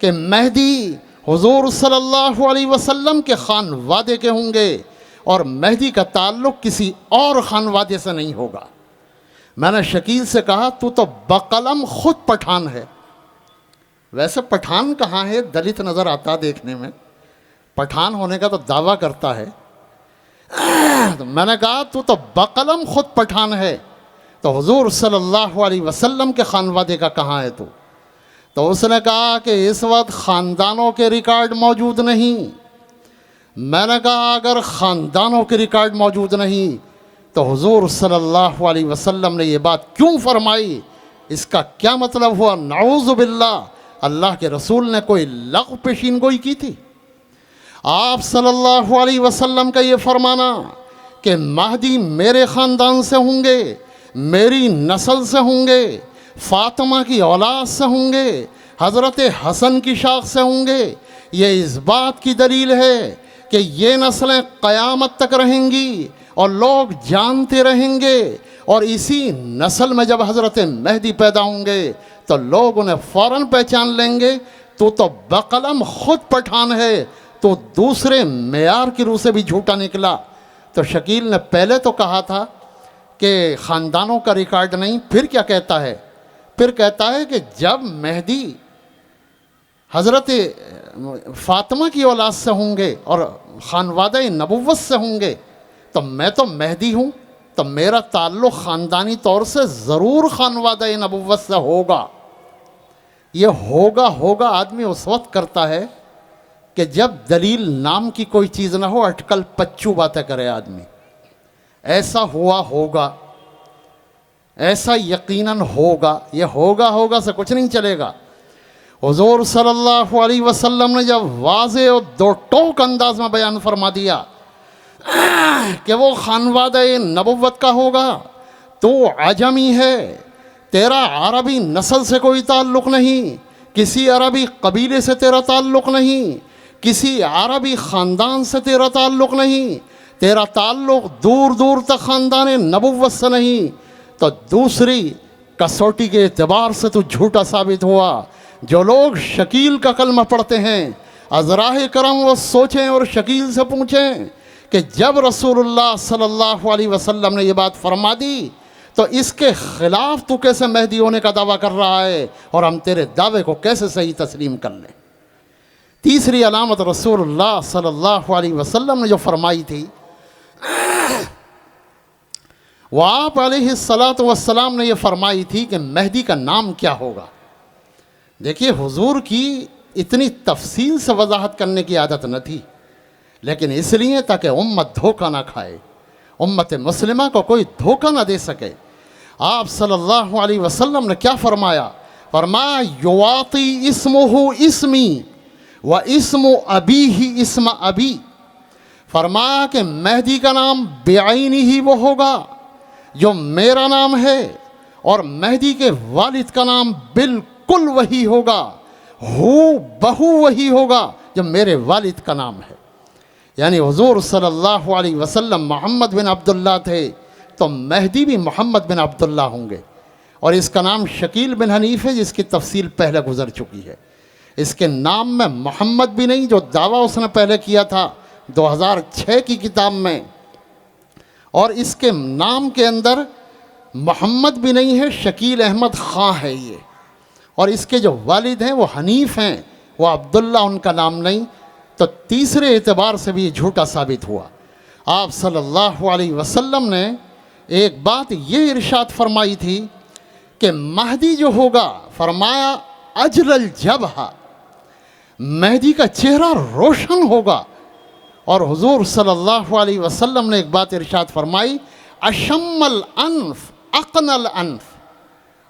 S1: कि मेहदी हुजूर सल्लल्लाहु अलैहि वसल्लम के खानवादे के होंगे और मेहदी का ताल्लुक़ किसी और खानवादे से नहीं होगा। मैंने शकील से कहा, तू तो बकलम खुद पठान है। वैसे पठान कहाँ है? दलित नज़र आता देखने में, पठान होने का तो दावा करता है। तो मैंने कहा, तू तो बकलम खुद पठान है, तो हुजूर सल्लल्लाहु अलैहि वसल्लम के खानवादे का कहाँ है तू? तो उसने कहा कि इस वक्त ख़ानदानों के रिकॉर्ड मौजूद नहीं। मैंने कहा अगर ख़ानदानों के रिकॉर्ड मौजूद नहीं तो हुजूर सल्लल्लाहु अलैहि वसल्लम ने ये बात क्यों फरमाई, इसका क्या मतलब हुआ? नाऊज़ु बिल्लाह, अल्लाह के रसूल ने कोई लग़्व पेशीन गोई की थी? आप सल्लल्लाहु अलैहि वसल्लम का ये फरमाना कि महदी मेरे ख़ानदान से होंगे, मेरी नस्ल से होंगे, फ़ातिमा की औलाद से होंगे, हज़रत हसन की शाख से होंगे, ये इस बात की दलील है कि ये नस्लें क़यामत तक रहेंगी और लोग जानते रहेंगे। और इसी नस्ल में जब हज़रत मेहदी पैदा होंगे तो लोग उन्हें फ़ौरन पहचान लेंगे। तो बकलम ख़ुद पठान है, तो दूसरे मेयार की रूह से भी झूठा निकला। तो शकील ने पहले तो कहा था कि ख़ानदानों का रिकॉर्ड नहीं, फिर क्या कहता है? फिर कहता है कि जब मेहदी हज़रत फ़ातिमा की औलाद से होंगे और ख़ानवादे नबुव्वत से होंगे तो मैं तो मेहदी हूँ, तो मेरा ताल्लुक़ ख़ानदानी तौर से ज़रूर ख़ानवादे नबुव्वत से होगा। ये होगा आदमी उस वक्त करता है कि जब दलील नाम की कोई चीज़ ना हो, अटकल पच्चू बातें करे आदमी। ऐसा हुआ होगा, ऐसा यकीनन होगा, ये होगा से कुछ नहीं चलेगा। हुज़ूर सल्लल्लाहु अलैहि वसल्लम ने जब वाज़े और दो टोक अंदाज में बयान फरमा दिया कि वो ख़ानवादे नबुव्वत का होगा, तो अजमी है, तेरा अरबी नस्ल से कोई ताल्लुक़ नहीं, किसी अरबी कबीले से तेरा ताल्लुक़ नहीं, किसी अरबी ख़ानदान से तेरा ताल्लुक़ नहीं, तेरा ताल्लुक़ दूर दूर तक ख़ानदान नबुव्वत से नहीं। तो दूसरी कसौटी के एतबार से तो झूठा साबित हुआ। जो लोग शकील का कलमा पढ़ते हैं, अज़राह करम वो सोचें और शकील से पूछें कि जब रसूलुल्लाह सल्लल्लाहु अलैहि वसल्लम ने ये बात फरमा दी तो इसके ख़िलाफ़ तू कैसे मेहदी होने का दावा कर रहा है, और हम तेरे दावे को कैसे सही तस्लीम कर लें। तीसरी अलामत रसूलुल्लाह सल्लल्लाहु अलैहि वसल्लम ने जो फरमाई थी, वह आप अलैहिस्सलातु वस्सलाम ने यह फरमाई थी कि मेहदी का नाम क्या होगा। देखिए, हुजूर की इतनी तफसील से वजाहत करने की आदत न थी, लेकिन इसलिए ताकि उम्मत धोखा ना खाए, उम्मत मुस्लिमा को कोई धोखा ना दे सके। आप सल्लल्लाहु अलैहि वसल्लम ने क्या फरमाया? फरमाया युवाती इस्मुहु इस्मी व इस्मु अबी ही इस्म अबी। फरमाया कि मेहदी का नाम बेआईनी ही वो होगा जो मेरा नाम है, और मेहदी के वालिद का नाम बिल्कुल वही होगा, हू बहू वही होगा जो मेरे वालिद का नाम है। यानी हुजूर सल्लल्लाहु अलैहि वसल्लम मोहम्मद बिन अब्दुल्ला थे, तो मेहदी भी मोहम्मद बिन अब्दुल्ला होंगे। और इसका नाम शकील बिन हनीफ है, जिसकी तफसील पहले गुजर चुकी है। इसके नाम में मोहम्मद भी नहीं, जो दावा उसने पहले किया था 2006 की किताब में, और इसके नाम के अंदर मोहम्मद भी नहीं है, शकील अहमद ख़ां है ये। और इसके जो वालिद हैं वो हनीफ हैं, वो अब्दुल्ला उनका नाम नहीं। तो तीसरे एतबार से भी झूठा साबित हुआ। आप सल्लल्लाहु अलैहि वसल्लम ने एक बात ये इरशाद फरमाई थी कि महदी जो होगा, फरमाया अजलल जबहा, मेहदी का चेहरा रोशन होगा। और हुजूर सल्लल्लाहु अलैहि वसल्लम ने एक बात इरशाद फरमाई, अशम्मल अनफ अकनल अनफ।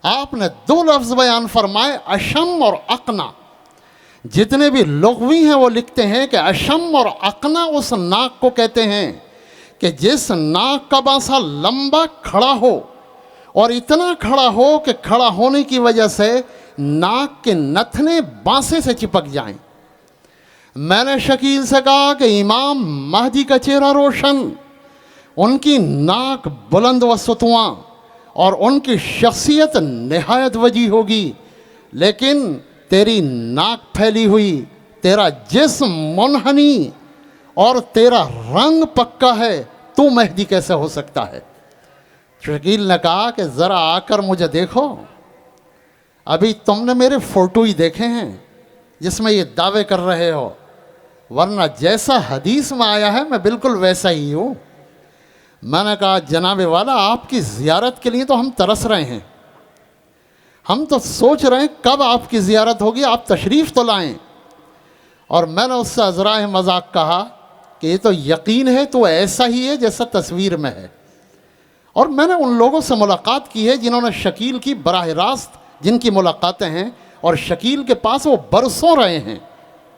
S1: आपने दो लफ्ज़ बयान फरमाए, अशम और अकना। जितने भी लुग़वी हैं वो लिखते हैं कि अशम और अकना उस नाक को कहते हैं कि जिस नाक का बासा लंबा खड़ा हो, और इतना खड़ा हो कि खड़ा होने की वजह से नाक के नथने बांसे से चिपक जाएं। मैंने शकील से कहा कि इमाम महदी का चेहरा रोशन, उनकी नाक बुलंद व सुतवा, और उनकी शख्सियत नहायत वजी होगी, लेकिन तेरी नाक फैली हुई, तेरा जिस्म मुनहनी और तेरा रंग पक्का है, तू मेहदी कैसे हो सकता है। शकील ने कहा कि ज़रा आकर मुझे देखो, अभी तुमने मेरे फ़ोटो ही देखे हैं जिसमें ये दावे कर रहे हो, वरना जैसा हदीस में आया है मैं बिल्कुल वैसा ही हूँ। मैंने कहा जनाबे वाला, आपकी ज़ियारत के लिए तो हम तरस रहे हैं, हम तो सोच रहे हैं कब आपकी ज़ियारत होगी, आप तशरीफ़ तो लाएं। और मैंने उससे अज़राए मजाक कहा कि ये तो यकीन है तो ऐसा ही है जैसा तस्वीर में है। और मैंने उन लोगों से मुलाकात की है जिन्होंने शकील की बराह रास्त, जिनकी मुलाकातें हैं और शकील के पास वो बरसों रहे हैं,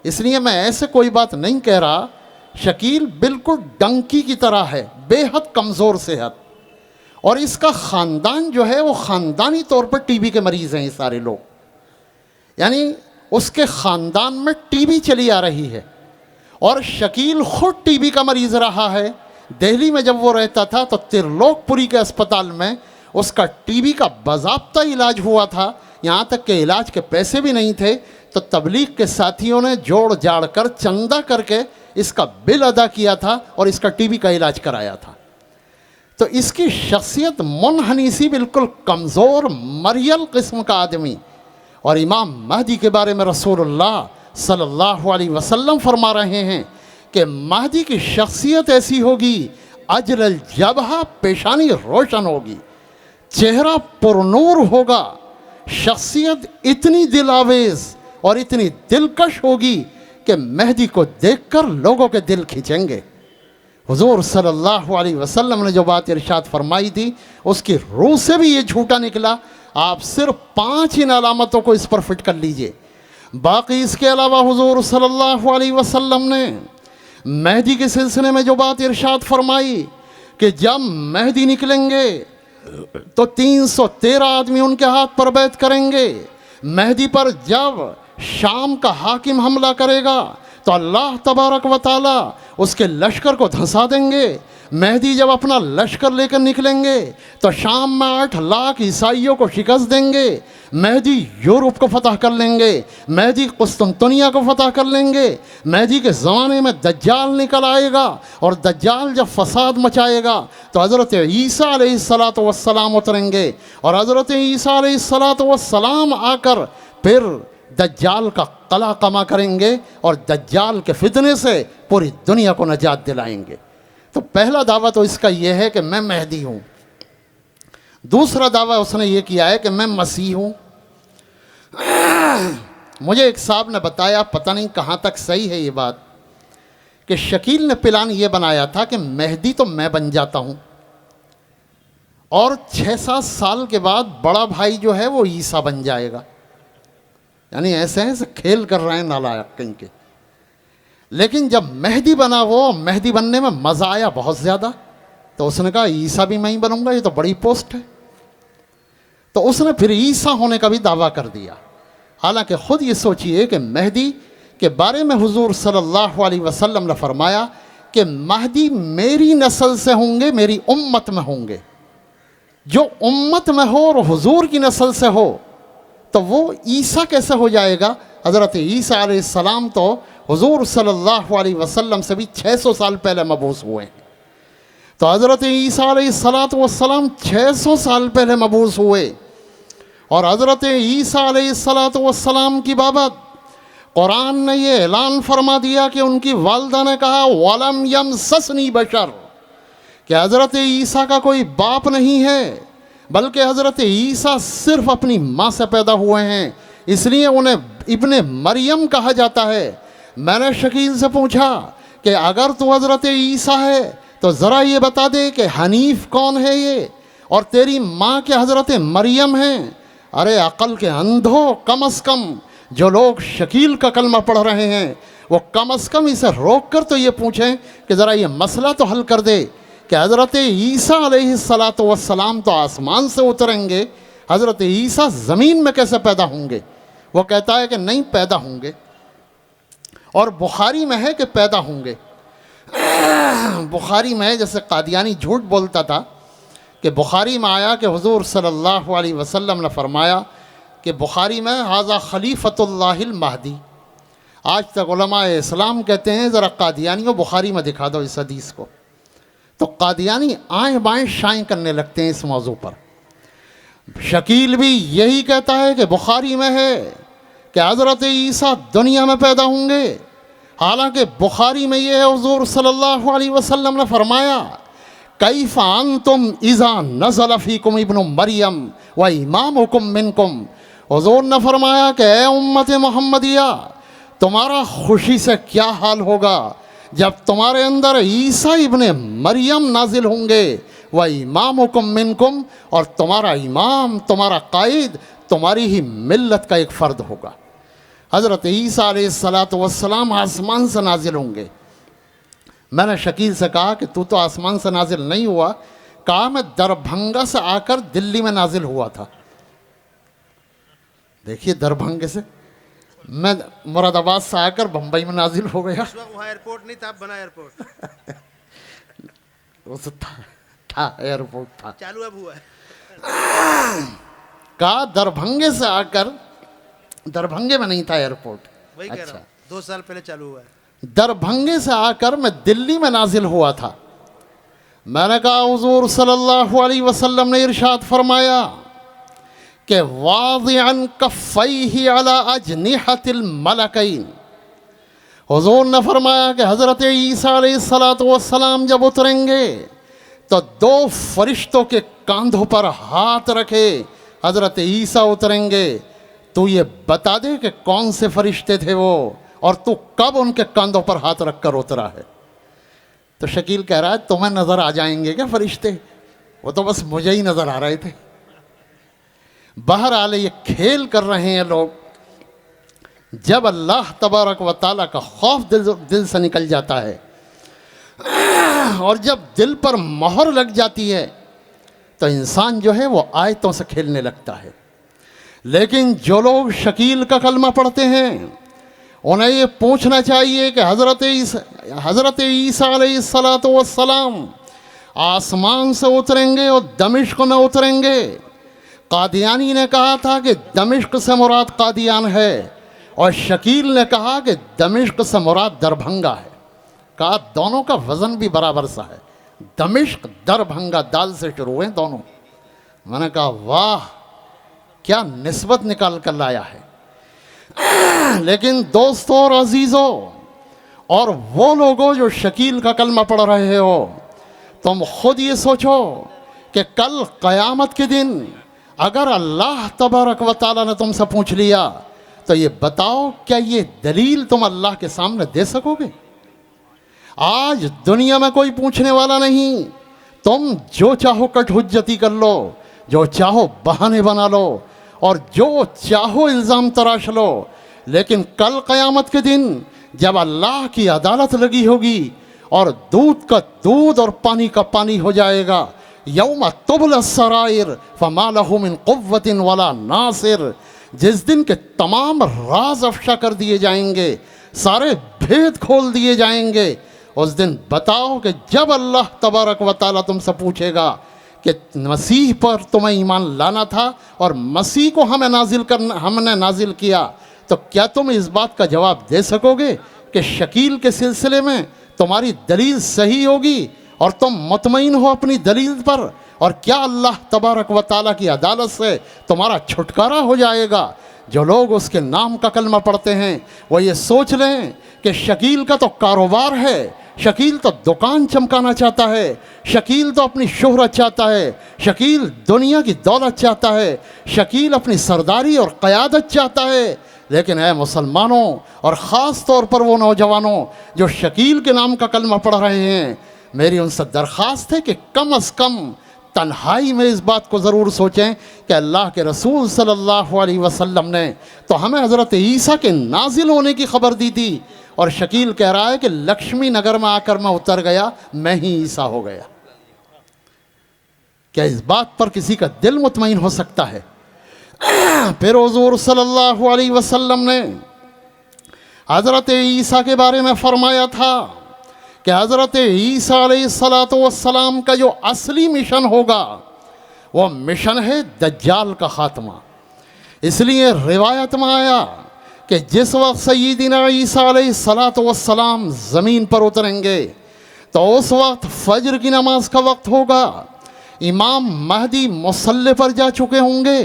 S1: इसलिए मैं ऐसे कोई बात नहीं कह रहा। शकील बिल्कुल डंकी की तरह है, बेहद कमज़ोर सेहत, और इसका ख़ानदान जो है वो ख़ानदानी तौर पर टीबी के मरीज़ हैं ये सारे लोग, यानी उसके ख़ानदान में टीबी चली आ रही है। और शकील ख़ुद टीबी का मरीज़ रहा है। दिल्ली में जब वो रहता था तो त्रिलोकपुरी के अस्पताल में उसका टीबी का बाज़ाब्ता इलाज हुआ था, यहाँ तक के इलाज के पैसे भी नहीं थे, तो तबलीग के साथियों ने जोड़ जाड़ कर चंदा करके इसका बिल अदा किया था और इसका टीबी का इलाज कराया था। तो इसकी शख्सियत मुनहनी सी, बिल्कुल कमज़ोर मरियल किस्म का आदमी। और इमाम महदी के बारे में रसूलुल्लाह सल्लल्लाहु अलैहि वसल्लम फरमा रहे हैं कि महदी की शख्सियत ऐसी होगी, अजलल जबहा, पेशानी रोशन होगी, चेहरा पुरनूर होगा, शख्सियत इतनी दिलावेज और इतनी दिलकश होगी कि मेहदी को देखकर लोगों के दिल खींचेंगे। हुजूर सल्लल्लाहु अलैहि वसल्लम ने जो बात इरशाद फरमाई थी उसकी रूह से भी ये झूठा निकला। आप सिर्फ 5 इन अलामतों को इस पर फिट कर लीजिए। बाकी इसके अलावा हुजूर सल्लल्लाहु अलैहि वसल्लम ने मेहदी के सिलसिले में जो बात इरशाद फरमाई कि जब मेहदी निकलेंगे तो 313 आदमी उनके हाथ पर बैत करेंगे। मेहदी पर जब शाम का हाकिम हमला करेगा तो अल्लाह तबारक व ताला उसके लश्कर को धंसा देंगे। मेहदी जब अपना लश्कर लेकर निकलेंगे तो शाम में 8 लाख ईसाइयों को शिकस्त देंगे। मेहदी यूरोप को फतह कर लेंगे, मेहदी कुस्तुनतुनिया को फतह कर लेंगे। मेहदी के ज़माने में दज्जाल निकल आएगा और दज्जाल जब फसाद मचाएगा तो हज़रत ईसा अलैहिस्सलातु वस्सलाम उतरेंगे और हज़रत ईसा अलैहिस्सलातु वस्सलाम आकर फिर दज्जाल का कला कमा करेंगे और दज्जाल के फितने से पूरी दुनिया को नजात दिलाएंगे। तो पहला दावा तो इसका यह है कि मैं मेहदी हूँ। दूसरा दावा उसने ये किया है कि मैं मसीह हूँ। मुझे एक साहब ने बताया, पता नहीं कहाँ तक सही है ये बात, कि शकील ने प्लान ये बनाया था कि मेहदी तो मैं बन जाता हूँ और 6-7 साल के बाद बड़ा भाई जो है वो ईसा बन जाएगा। यानी ऐसे ऐसे खेल कर रहे हैं नालायक कहीं के। लेकिन जब मेहदी बना, वो मेहदी बनने में मज़ा आया बहुत ज़्यादा, तो उसने कहा ईसा भी मैं ही बनूंगा, ये तो बड़ी पोस्ट है। तो उसने फिर ईसा होने का भी दावा कर दिया। हालांकि ख़ुद ये सोचिए कि मेहदी के बारे में हुजूर सल्लल्लाहु अलैहि वसल्लम ने फरमाया कि महदी मेरी नस्ल से होंगे, मेरी उम्मत में होंगे। जो उम्मत में हो और हुजूर की नस्ल से हो तो वो ईसा कैसे हो जाएगा? हज़रत ईसा अलैहिस्सलाम तो हुजूर सल्लल्लाहु अलैहि वसल्लम से भी 600 साल पहले मबूस हुए हैं। तो हज़रत ईसा अलैहिस्सलाम 600 साल पहले मबूस हुए और हज़रत ईसा अलैहिस्सलाम की बाबत कुरान ने ये ऐलान फरमा दिया कि उनकी वालदा ने कहा वलम यमससनी बशर, कि हज़रत ईसा का कोई बाप नहीं है, बल्कि हज़रत ईसा सिर्फ अपनी माँ से पैदा हुए हैं, इसलिए उन्हें इब्ने मरियम कहा जाता है। मैंने शकील से पूछा कि अगर तू हज़रत ईसा है तो ज़रा ये बता दे कि हनीफ कौन है ये, और तेरी माँ के हज़रत मरियम हैं। अरे अक़ल के अंधो, कम अज़ कम जो लोग शकील का कलमा पढ़ रहे हैं वो कम अज़ कम इसे रोक कर तो ये पूछें कि ज़रा ये मसला तो हल कर दे कि हज़रत ईसा अलैहिस्सलातु वस्सलाम तो आसमान से उतरेंगे, हज़रत ईसा ज़मीन में कैसे पैदा होंगे? वो कहता है कि नहीं पैदा होंगे, और बुखारी में है कि पैदा होंगे। बुखारी में है, जैसे कादियानी झूठ बोलता था कि बुखारी में आया कि हुजूर सल्लल्लाहु अलैहि वसल्लम ने फरमाया कि बुखारी में हाज़ा खलीफतुल्लाहिल महदी। आज तक उलमाए इस्लाम कहते हैं ज़रा कादियानियों बुखारी में दिखा दो इस हदीस को, तो कादियानी आएँ बाएँ शाएँ करने लगते हैं इस मौजू पर। शकील भी यही कहता है कि बुखारी में है कि हज़रत ईसा दुनिया में पैदा होंगे। हालांकि बुखारी में ये है हुजूर सल्लल्लाहु अलैहि वसल्लम ने फरमाया कैफ़ अंतुम इज़ा नज़ल फ़ीकुम इब्नु मरियम व इमामुकुम मिनकुम। हुज़ूर ने फरमाया कि ए उम्मत मोहम्मदिया, तुम्हारा खुशी से क्या हाल होगा जब तुम्हारे अंदर ईसा इब्ने मरियम नाजिल होंगे, व इमामुकुम मिनकुम, और तुम्हारा इमाम, तुम्हारा कायद तुम्हारी ही मिल्लत का एक फ़र्द होगा। हज़रत ईसा अलैहिस्सलातु वस्सलाम आसमान से नाजिल होंगे। मैंने शकील से कहा कि तू तो आसमान से नाजिल नहीं हुआ। कहा मैं दरभंगा से आकर दिल्ली में नाजिल हुआ था। देखिए, दरभंगे से मैं मुरादाबाद से आकर बम्बई में नाजिल हो गया।
S2: वहाँ एयरपोर्ट नहीं था, बना एयरपोर्ट।
S1: वो तो था एयरपोर्ट था,
S2: चालू अब हुआ है।
S1: कहा दरभंगे से आकर, दरभंगे में नहीं था एयरपोर्ट।
S2: वही कह रहा हूँ, 2 साल पहले चालू हुआ है।
S1: दरभंगे से आकर मैं दिल्ली में नाजिल हुआ था। मैंने कहा हुज़ूर सल्लल्लाहु अलैहि वसल्लम ने इरशाद फरमाया कि वाज़िअन कफ़ैहि अला अजनिहतिल मलकैन। हुज़ूर ने फरमाया कि हज़रत ईसा अलैहिस्सलातु वस्सलाम जब उतरेंगे तो 2 फरिश्तों के कंधों पर हाथ रखे हज़रत ईसा उतरेंगे। तू ये बता दे कि कौन से फरिश्ते थे वो, और तू कब उनके कंधों पर हाथ रखकर उतरा है। तो शकील कह रहा है तुम्हें नज़र आ जाएंगे क्या फरिश्ते? वो तो बस मुझे ही नज़र आ रहे थे। बहरहाल ये खेल कर रहे हैं लोग। जब अल्लाह तबारक व ताला का खौफ दिल से निकल जाता है और जब दिल पर मोहर लग जाती है तो इंसान जो है वो आयतों से खेलने लगता है। लेकिन जो लोग शकील का कलमा पढ़ते हैं उन्हें ये पूछना चाहिए कि हज़रत ईसा अलैहिस्सलातु वस्सलाम आसमान से उतरेंगे और दमिश्क में उतरेंगे। कादियानी ने कहा था कि दमिश्क से मुराद कादियान है, और शकील ने कहा कि दमिश्क से मुराद दरभंगा है। कहा दोनों का वज़न भी बराबर सा है, दमिश्क दरभंगा, दाल से शुरू हुए दोनों। मैंने कहा वाह, क्या निस्बत निकाल कर लाया है। लेकिन दोस्तों और अजीज़ों और वो लोगों जो शकील का कलमा पढ़ रहे हो, तुम खुद ये सोचो कि कल क़यामत के दिन अगर अल्लाह तबारक व ताला ने तुमसे पूछ लिया तो ये बताओ क्या ये दलील तुम अल्लाह के सामने दे सकोगे? आज दुनिया में कोई पूछने वाला नहीं। तुम जो चाहो कट हुज्जती कर लो, जो चाहो बहाने बना लो, और जो चाहो इल्ज़ाम तराश लो। लेकिन कल क़यामत के दिन जब अल्लाह की अदालत लगी होगी और दूध का दूध और पानी का पानी हो जाएगा, यौम तुबला सराइर फमा लहु मिन कुव्वतिन वला नासिर, जिस दिन के तमाम राज अफशा कर दिए जाएंगे, सारे भेद खोल दिए जाएंगे। उस दिन बताओ कि जब अल्लाह तबारक व ताला तुमसे पूछेगा कि मसीह पर तुम्हें ईमान लाना था और मसीह को हमने नाजिल किया, तो क्या तुम इस बात का जवाब दे सकोगे कि शकील के सिलसिले में तुम्हारी दलील सही होगी और तुम मुतमईन हो अपनी दलील पर? और क्या अल्लाह तबारक व ताला की अदालत से तुम्हारा छुटकारा हो जाएगा? जो लोग उसके नाम का कलमा पढ़ते हैं वो ये सोच लें कि शकील का तो कारोबार है, शकील तो दुकान चमकाना चाहता है, शकील तो अपनी शोहरत चाहता है, शकील दुनिया की दौलत चाहता है, शकील अपनी सरदारी और क़यादत चाहता है। लेकिन ऐ मुसलमानों और ख़ास तौर पर वो नौजवानों जो शकील के नाम का कलमा पढ़ रहे हैं, मेरी उनसे दरख्वास्त है कि कम अज़ कम तन्हाई में इस बात को ज़रूर सोचें कि अल्लाह के रसूल सल्लल्लाहु अलैहि वसल्लम ने तो हमें हज़रत ईसा के नाजिल होने की ख़बर दी थी, और शकील कह रहा है कि लक्ष्मी नगर में आकर मैं उतर गया, मैं ही ईसा हो गया। क्या इस बात पर किसी का दिल मुतमईन हो सकता है? फिर हुज़ूर सल्लल्लाहु अलैहि वसल्लम ने हज़रत ईसा के बारे में फ़रमाया था कि हज़रत ईसा अलैहिस्सलातु वस्सलाम का जो असली मिशन होगा वो मिशन है दज्जाल का ख़ात्मा। इसलिए रिवायत में आया कि जिस वक्त सय्यिदना ईसा अलैहिस्सलातु वस्सलाम ज़मीन पर उतरेंगे तो उस वक्त फ़ज्र की नमाज का वक्त होगा। इमाम महदी मुसल्ले पर जा चुके होंगे,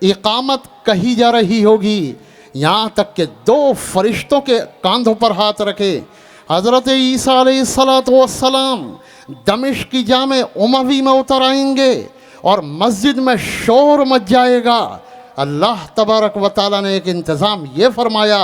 S1: इकामत कही जा रही होगी, यहाँ तक कि 2 फरिश्तों के कंधों पर हाथ रखे हज़रत ईसा अलैहिस्सलातु वस्सलाम दमिश्क की जामे उमवी में उतर आएंगे और मस्जिद में शोर मच जाएगा। अल्लाह तबारक व तआला ने एक इंतज़ाम ये फरमाया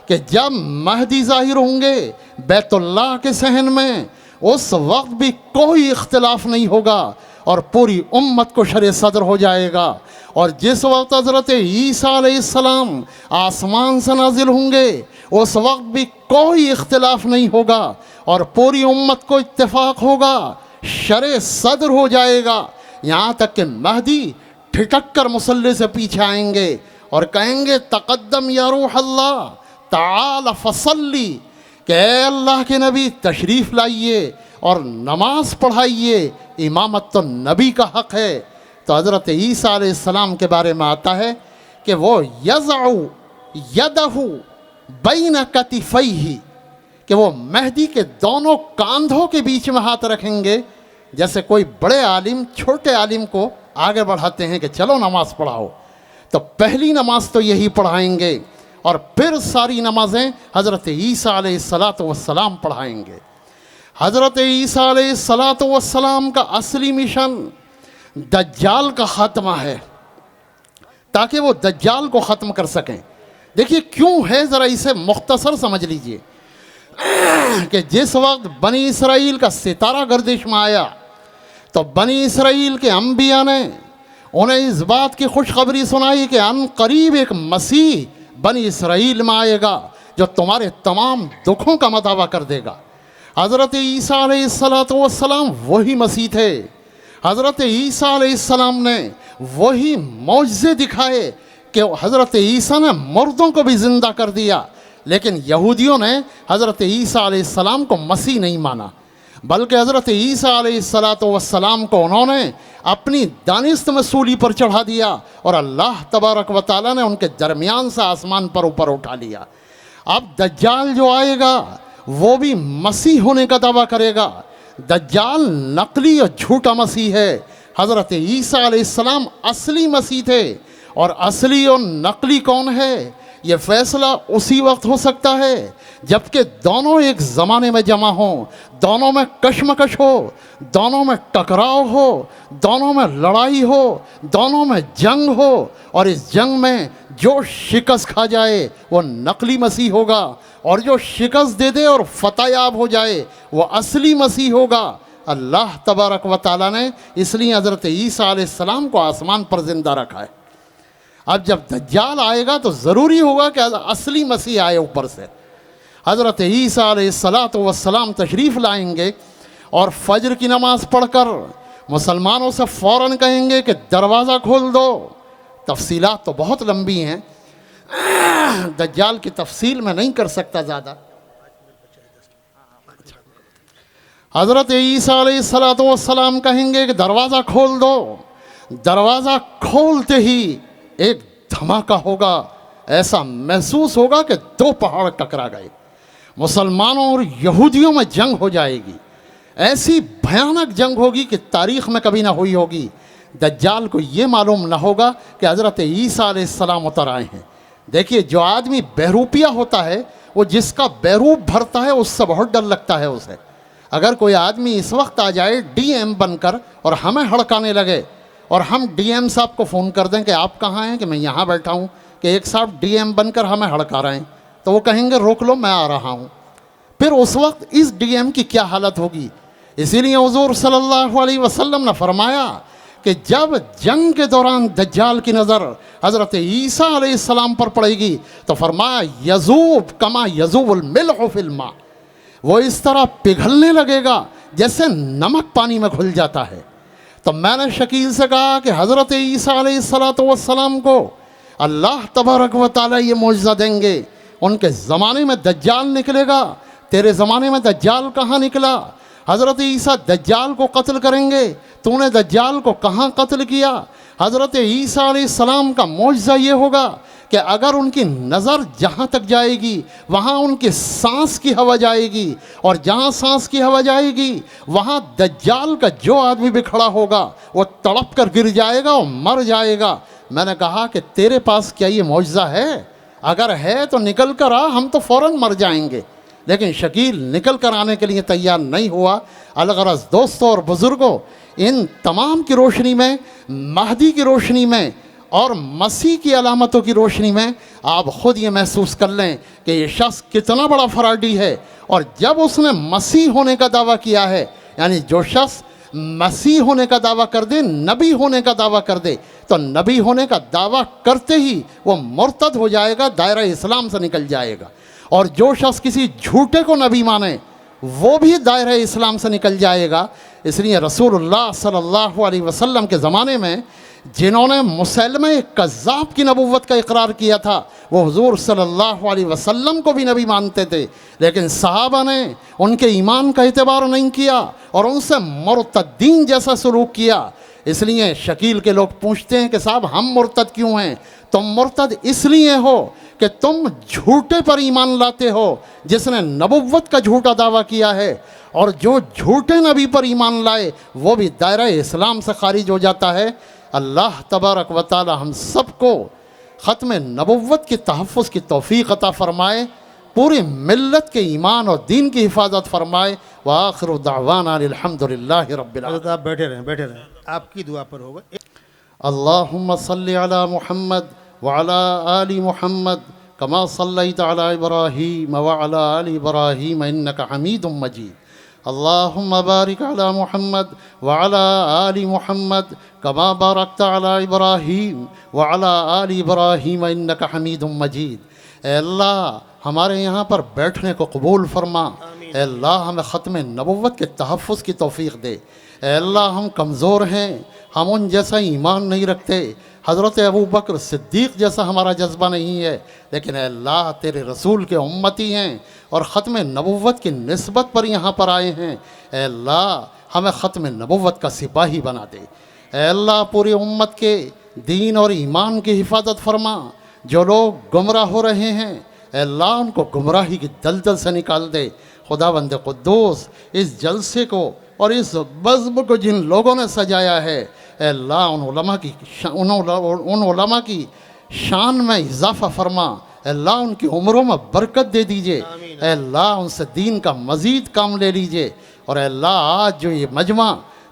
S1: कि जब महदी ज़ाहिर होंगे बैतुल्लाह के सहन में, उस वक्त भी कोई इख्तिलाफ नहीं होगा और पूरी उम्मत को शर सदर हो जाएगा। और जिस वक्त हज़रत ईसा अलैहिस्सलाम आसमान से नाजिल होंगे उस वक्त भी कोई इख्तिलाफ नहीं होगा और पूरी उम्मत को इत्तेफाक होगा, शर सदर हो जाएगा। यहाँ तक कि महदी ठिठक कर मुसल्ले से पीछे आएंगे और कहेंगे तक़द्दम या रूह अल्लाह ताल फसल्ली, कि अल्लाह के नबी तशरीफ़ लाइए और नमाज पढ़ाइए, इमामत तो नबी का हक़ है। तो हज़रत ईसा अलैहिस्सलाम के बारे में आता है कि वो यज़अु यदहु बैन कतिफ़ैहि, कि वो मेहदी के दोनों कांधों के बीच में हाथ रखेंगे, जैसे कोई बड़े आलिम छोटे आलिम को आगे बढ़ाते हैं कि चलो नमाज पढ़ाओ। तो पहली नमाज तो यही पढ़ाएंगे और फिर सारी नमाज़ें हज़रत ईसा अलैहिस्सलातु वस्सलाम पढ़ाएंगे। हज़रत ईसा अलैहिस्सलातु वस्सलाम का असली मिशन दज्जाल का ख़ात्मा है, ताकि वो दज्जाल को ख़त्म कर सकें। देखिए क्यों है, ज़रा इसे मुख्तसर समझ लीजिए कि जिस वक्त बनी इसराइल का सितारा गर्दिश में आया तो बनी इसराइल के अंबिया ने उन्हें इस बात की खुशखबरी सुनाई कि अन करीब एक मसीह बनी इसराइल में आएगा जो तुम्हारे तमाम दुखों का मदावा कर देगा। हज़रत ईसा अलैहिस्सलातु वस्सलाम वही मसीह थे। हज़रत ईसा अलैहिस्सलाम ने वही मौजज़े दिखाए कि हज़रत ईसा ने मुर्दों को भी ज़िंदा कर दिया, लेकिन यहूदियों ने हज़रत ईसा अलैहिस्सलाम को मसीह नहीं माना, बल्कि हज़रत ईसा अलैहिस्सलातु वस्सलाम को उन्होंने अपनी दानिस्त में सूली पर चढ़ा दिया और अल्लाह तबारक व तआला ने उनके दरमियान से आसमान पर ऊपर उठा लिया। अब दज्जाल जो आएगा वो भी मसीह होने का दावा करेगा। दज्जाल नकली और झूठा मसीह है। हज़रत ईसा अलैहिस्सलाम असली मसीह थे और असली और नकली कौन है, ये फ़ैसला उसी वक्त हो सकता है जबकि दोनों एक ज़माने में जमा हों, दोनों में कशमकश हो, दोनों में टकराव हो, दोनों में लड़ाई हो, दोनों में जंग हो, और इस जंग में जो शिकस्त खा जाए वो नकली मसीह होगा और जो शिकस्त दे दे और फतहयाब हो जाए वो असली मसीह होगा। अल्लाह तबारक व तआला ने इसलिए हज़रत ईसा अलैहिस्सलाम को आसमान पर ज़िंदा रखा है। अब जब दज्जाल आएगा तो ज़रूरी होगा कि असली मसीह आए ऊपर से। हज़रत ईसा अलैहिस्सलातु वस्सलाम तशरीफ़ लाएंगे और फ़ज्र की नमाज़ पढ़कर मुसलमानों से फ़ौरन कहेंगे कि दरवाज़ा खोल दो। तफसीलात तो बहुत लंबी हैं, दज्जाल की तफसील मैं नहीं कर सकता ज़्यादा। हज़रत ईसा अलैहिस्सलातु वस्सलाम कहेंगे कि दरवाज़ा खोल दो। दरवाज़ा खोलते ही एक धमाका होगा, ऐसा महसूस होगा कि दो पहाड़ टकरा गए। मुसलमानों और यहूदियों में जंग हो जाएगी, ऐसी भयानक जंग होगी कि तारीख़ में कभी ना हुई होगी। दज्जाल को ये मालूम ना होगा कि हज़रत ईसा अलैहिस्सलाम उतर आए हैं। देखिए जो आदमी बहरूपिया होता है वो जिसका बहरूप भरता है उससे बहुत डर लगता है उसे। अगर कोई आदमी इस वक्त आ जाए डीएम बनकर और हमें हड़काने लगे और हम डीएम साहब को फ़ोन कर दें कि आप कहाँ हैं, कि मैं यहाँ बैठा हूँ, कि एक साहब डीएम बनकर हमें हड़का रहे हैं, तो वो कहेंगे रोक लो मैं आ रहा हूँ। फिर उस वक्त इस डीएम की क्या हालत होगी। इसीलिए हुज़ूर सल्लल्लाहु अलैहि वसल्लम ने फरमाया कि जब जंग के दौरान दज्जाल की नज़र हज़रत ईसा अलैहिस्सलाम पर पड़ेगी तो फरमाया यज़ूब कमा यज़ूबुल मिल्हु फिल मा, वो इस तरह पिघलने लगेगा जैसे नमक पानी में घुल जाता है। तो मैंने शकील से कहा कि हज़रत ईसा अलैहिस्सलातु वस्सलाम को अल्लाह तबारक व तआला ये मौजज़ा देंगे, उनके ज़माने में दज्जाल निकलेगा, तेरे ज़माने में दज्जाल कहाँ निकला। हज़रत ईसा दज्जाल को कत्ल करेंगे, तूने दज्जाल को कहाँ कत्ल किया। हज़रत ईसा अलैहिस्सलाम का मौजज़ा ये होगा कि अगर उनकी नज़र जहाँ तक जाएगी वहाँ उनकी सांस की हवा जाएगी, और जहाँ सांस की हवा जाएगी वहाँ दज्जाल का जो आदमी भी खड़ा होगा वो तड़प कर गिर जाएगा और मर जाएगा। मैंने कहा कि तेरे पास क्या ये मौजज़ा है? अगर है तो निकल कर आ, हम तो फ़ौरन मर जाएंगे। लेकिन शकील निकल कर आने के लिए तैयार नहीं हुआ। अलगरज दोस्तों और बुज़ुर्गों, इन तमाम की रोशनी में, महदी की रोशनी में और मसीह की अलामतों की रोशनी में आप ख़ुद ये महसूस कर लें कि ये शख्स कितना बड़ा फराडी है। और जब उसने मसीह होने का दावा किया है, यानी जो शख्स मसीह होने का दावा कर दे, नबी होने का दावा कर दे, तो नबी होने का दावा करते ही वो मुर्तद हो जाएगा, दायरा इस्लाम से निकल जाएगा। और जो शख्स किसी झूठे को नबी माने वो भी दायरा इस्लाम से निकल जाएगा। इसलिए रसूलुल्लाह सल्लल्लाहु अलैहि वसल्लम के ज़माने में जिन्होंने मुसैलमा कज़्ज़ाब की नबुव्वत का इकरार किया था, वो हुज़ूर सल्लल्लाहु अलैहि वसल्लम को भी नबी मानते थे, लेकिन सहाबा ने उनके ईमान का एतबार नहीं किया और उनसे मुर्तद्दीन जैसा सलूक किया। इसलिए शकील के लोग पूछते हैं कि साहब हम मुर्तद क्यों हैं? तुम मुर्तद इसलिए हो कि तुम झूठे पर ईमान लाते हो जिसने नबुव्वत का झूठा दावा किया है, और जो झूठे नबी पर ईमान लाए वो भी दायरा इस्लाम से खारिज हो जाता है। अल्लाह तबारक व तआला हम सबको ख़त्म नबुव्वत की तहफ़्फ़ुज़ की तौफ़ीक़ अता फ़रमाए, पूरी मिल्लत के ईमान और दीन की हिफाजत फ़रमाए। व आखिरु दावाना अल्हम्दुलिल्लाहि रब्बिल आलमीन।
S2: आप बैठे रहें, आपकी दुआ पर होगा।
S1: अल्लाहुम्मा सल्लि अला मुहम्मद व अला आलि मुहम्मद कमा सल्लैता अला इब्राहीम व अला आलि इब्राहीम इन्नका हमीदुम मजीद। अल्लाहुम्मा बारिक अला मुहम्मद व अला आलि मुहम्मद कमा बारकता अला इब्राहीम व अला आलि इब्राहीम इन्नका हमीदुम मजीद। ए अल्लाह, हमारे यहाँ पर बैठने को कबूल फरमा। ए अल्लाह, हमें ख़त्म नबुव्वत के तहफ़्फ़ुज़ की तौफ़ीक़ दे। ए अल्लाह, हम कमज़ोर हैं, हम उन जैसा ईमान नहीं रखते, हज़रत अबू बकर सिद्दीक़ जैसा हमारा जज्बा नहीं है, लेकिन अल्लाह तेरे रसूल के उम्मती हैं और ख़त्म नबुव्वत की निस्बत पर यहाँ पर आए हैं। अल्लाह, हमें ख़त्म नबुव्वत का सिपाही बना दे। अल्लाह, पूरी उम्मत के दीन और ईमान की हिफाजत फरमा। जो लोग गुमराह हो रहे हैं, अल्लाह उनको गुमराही की दलदल से निकाल दे। खुदावंद कुद्दूस, इस जलसे को और इस बज़्म को जिन लोगों ने सजाया है, अल्लाह उन उलमा की शान में इजाफ़ा फरमा। अल्लाह उनकी उम्रों में बरकत दे दीजिए। अल्लाह उनसे दीन का मज़ीद काम ले लीजिए। और अल्लाह, आज जो ये मजमा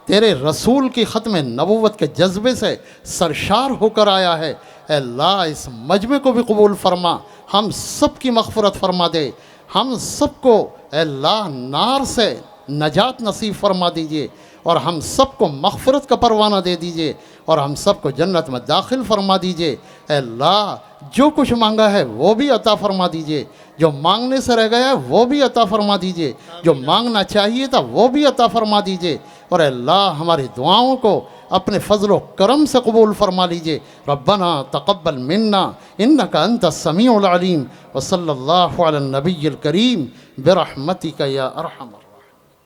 S1: तेरे रसूल की ख़त्म नबुव्वत के जज्बे से सरशार होकर आया है, अल्लाह इस मजमे को भी कबूल फरमा। हम सब की मग़फ़िरत फरमा दे। हम सबको अल्लाह नार से नजात नसीब फरमा दीजिए और हम सबको मग़फ़िरत का परवाना दे दीजिए और हम सबको जन्नत में दाखिल फरमा दीजिए। अल्लाह, जो कुछ मांगा है वो भी अता फरमा दीजिए, जो मांगने से रह गया है वो भी अता फरमा दीजिए, जो मांगना चाहिए था वो भी अता फरमा दीजिए। और अल्लाह, हमारी दुआओं को अपने फ़ज़्ल व करम से कबूल फरमा लीजिए। रब्बना तक़ब्बल मिन्ना इन्नका अंतस समीउल अलीम। व सल्लल्लाहु अला नबिय्यिल करीम बिरहमतिका या अरहमर।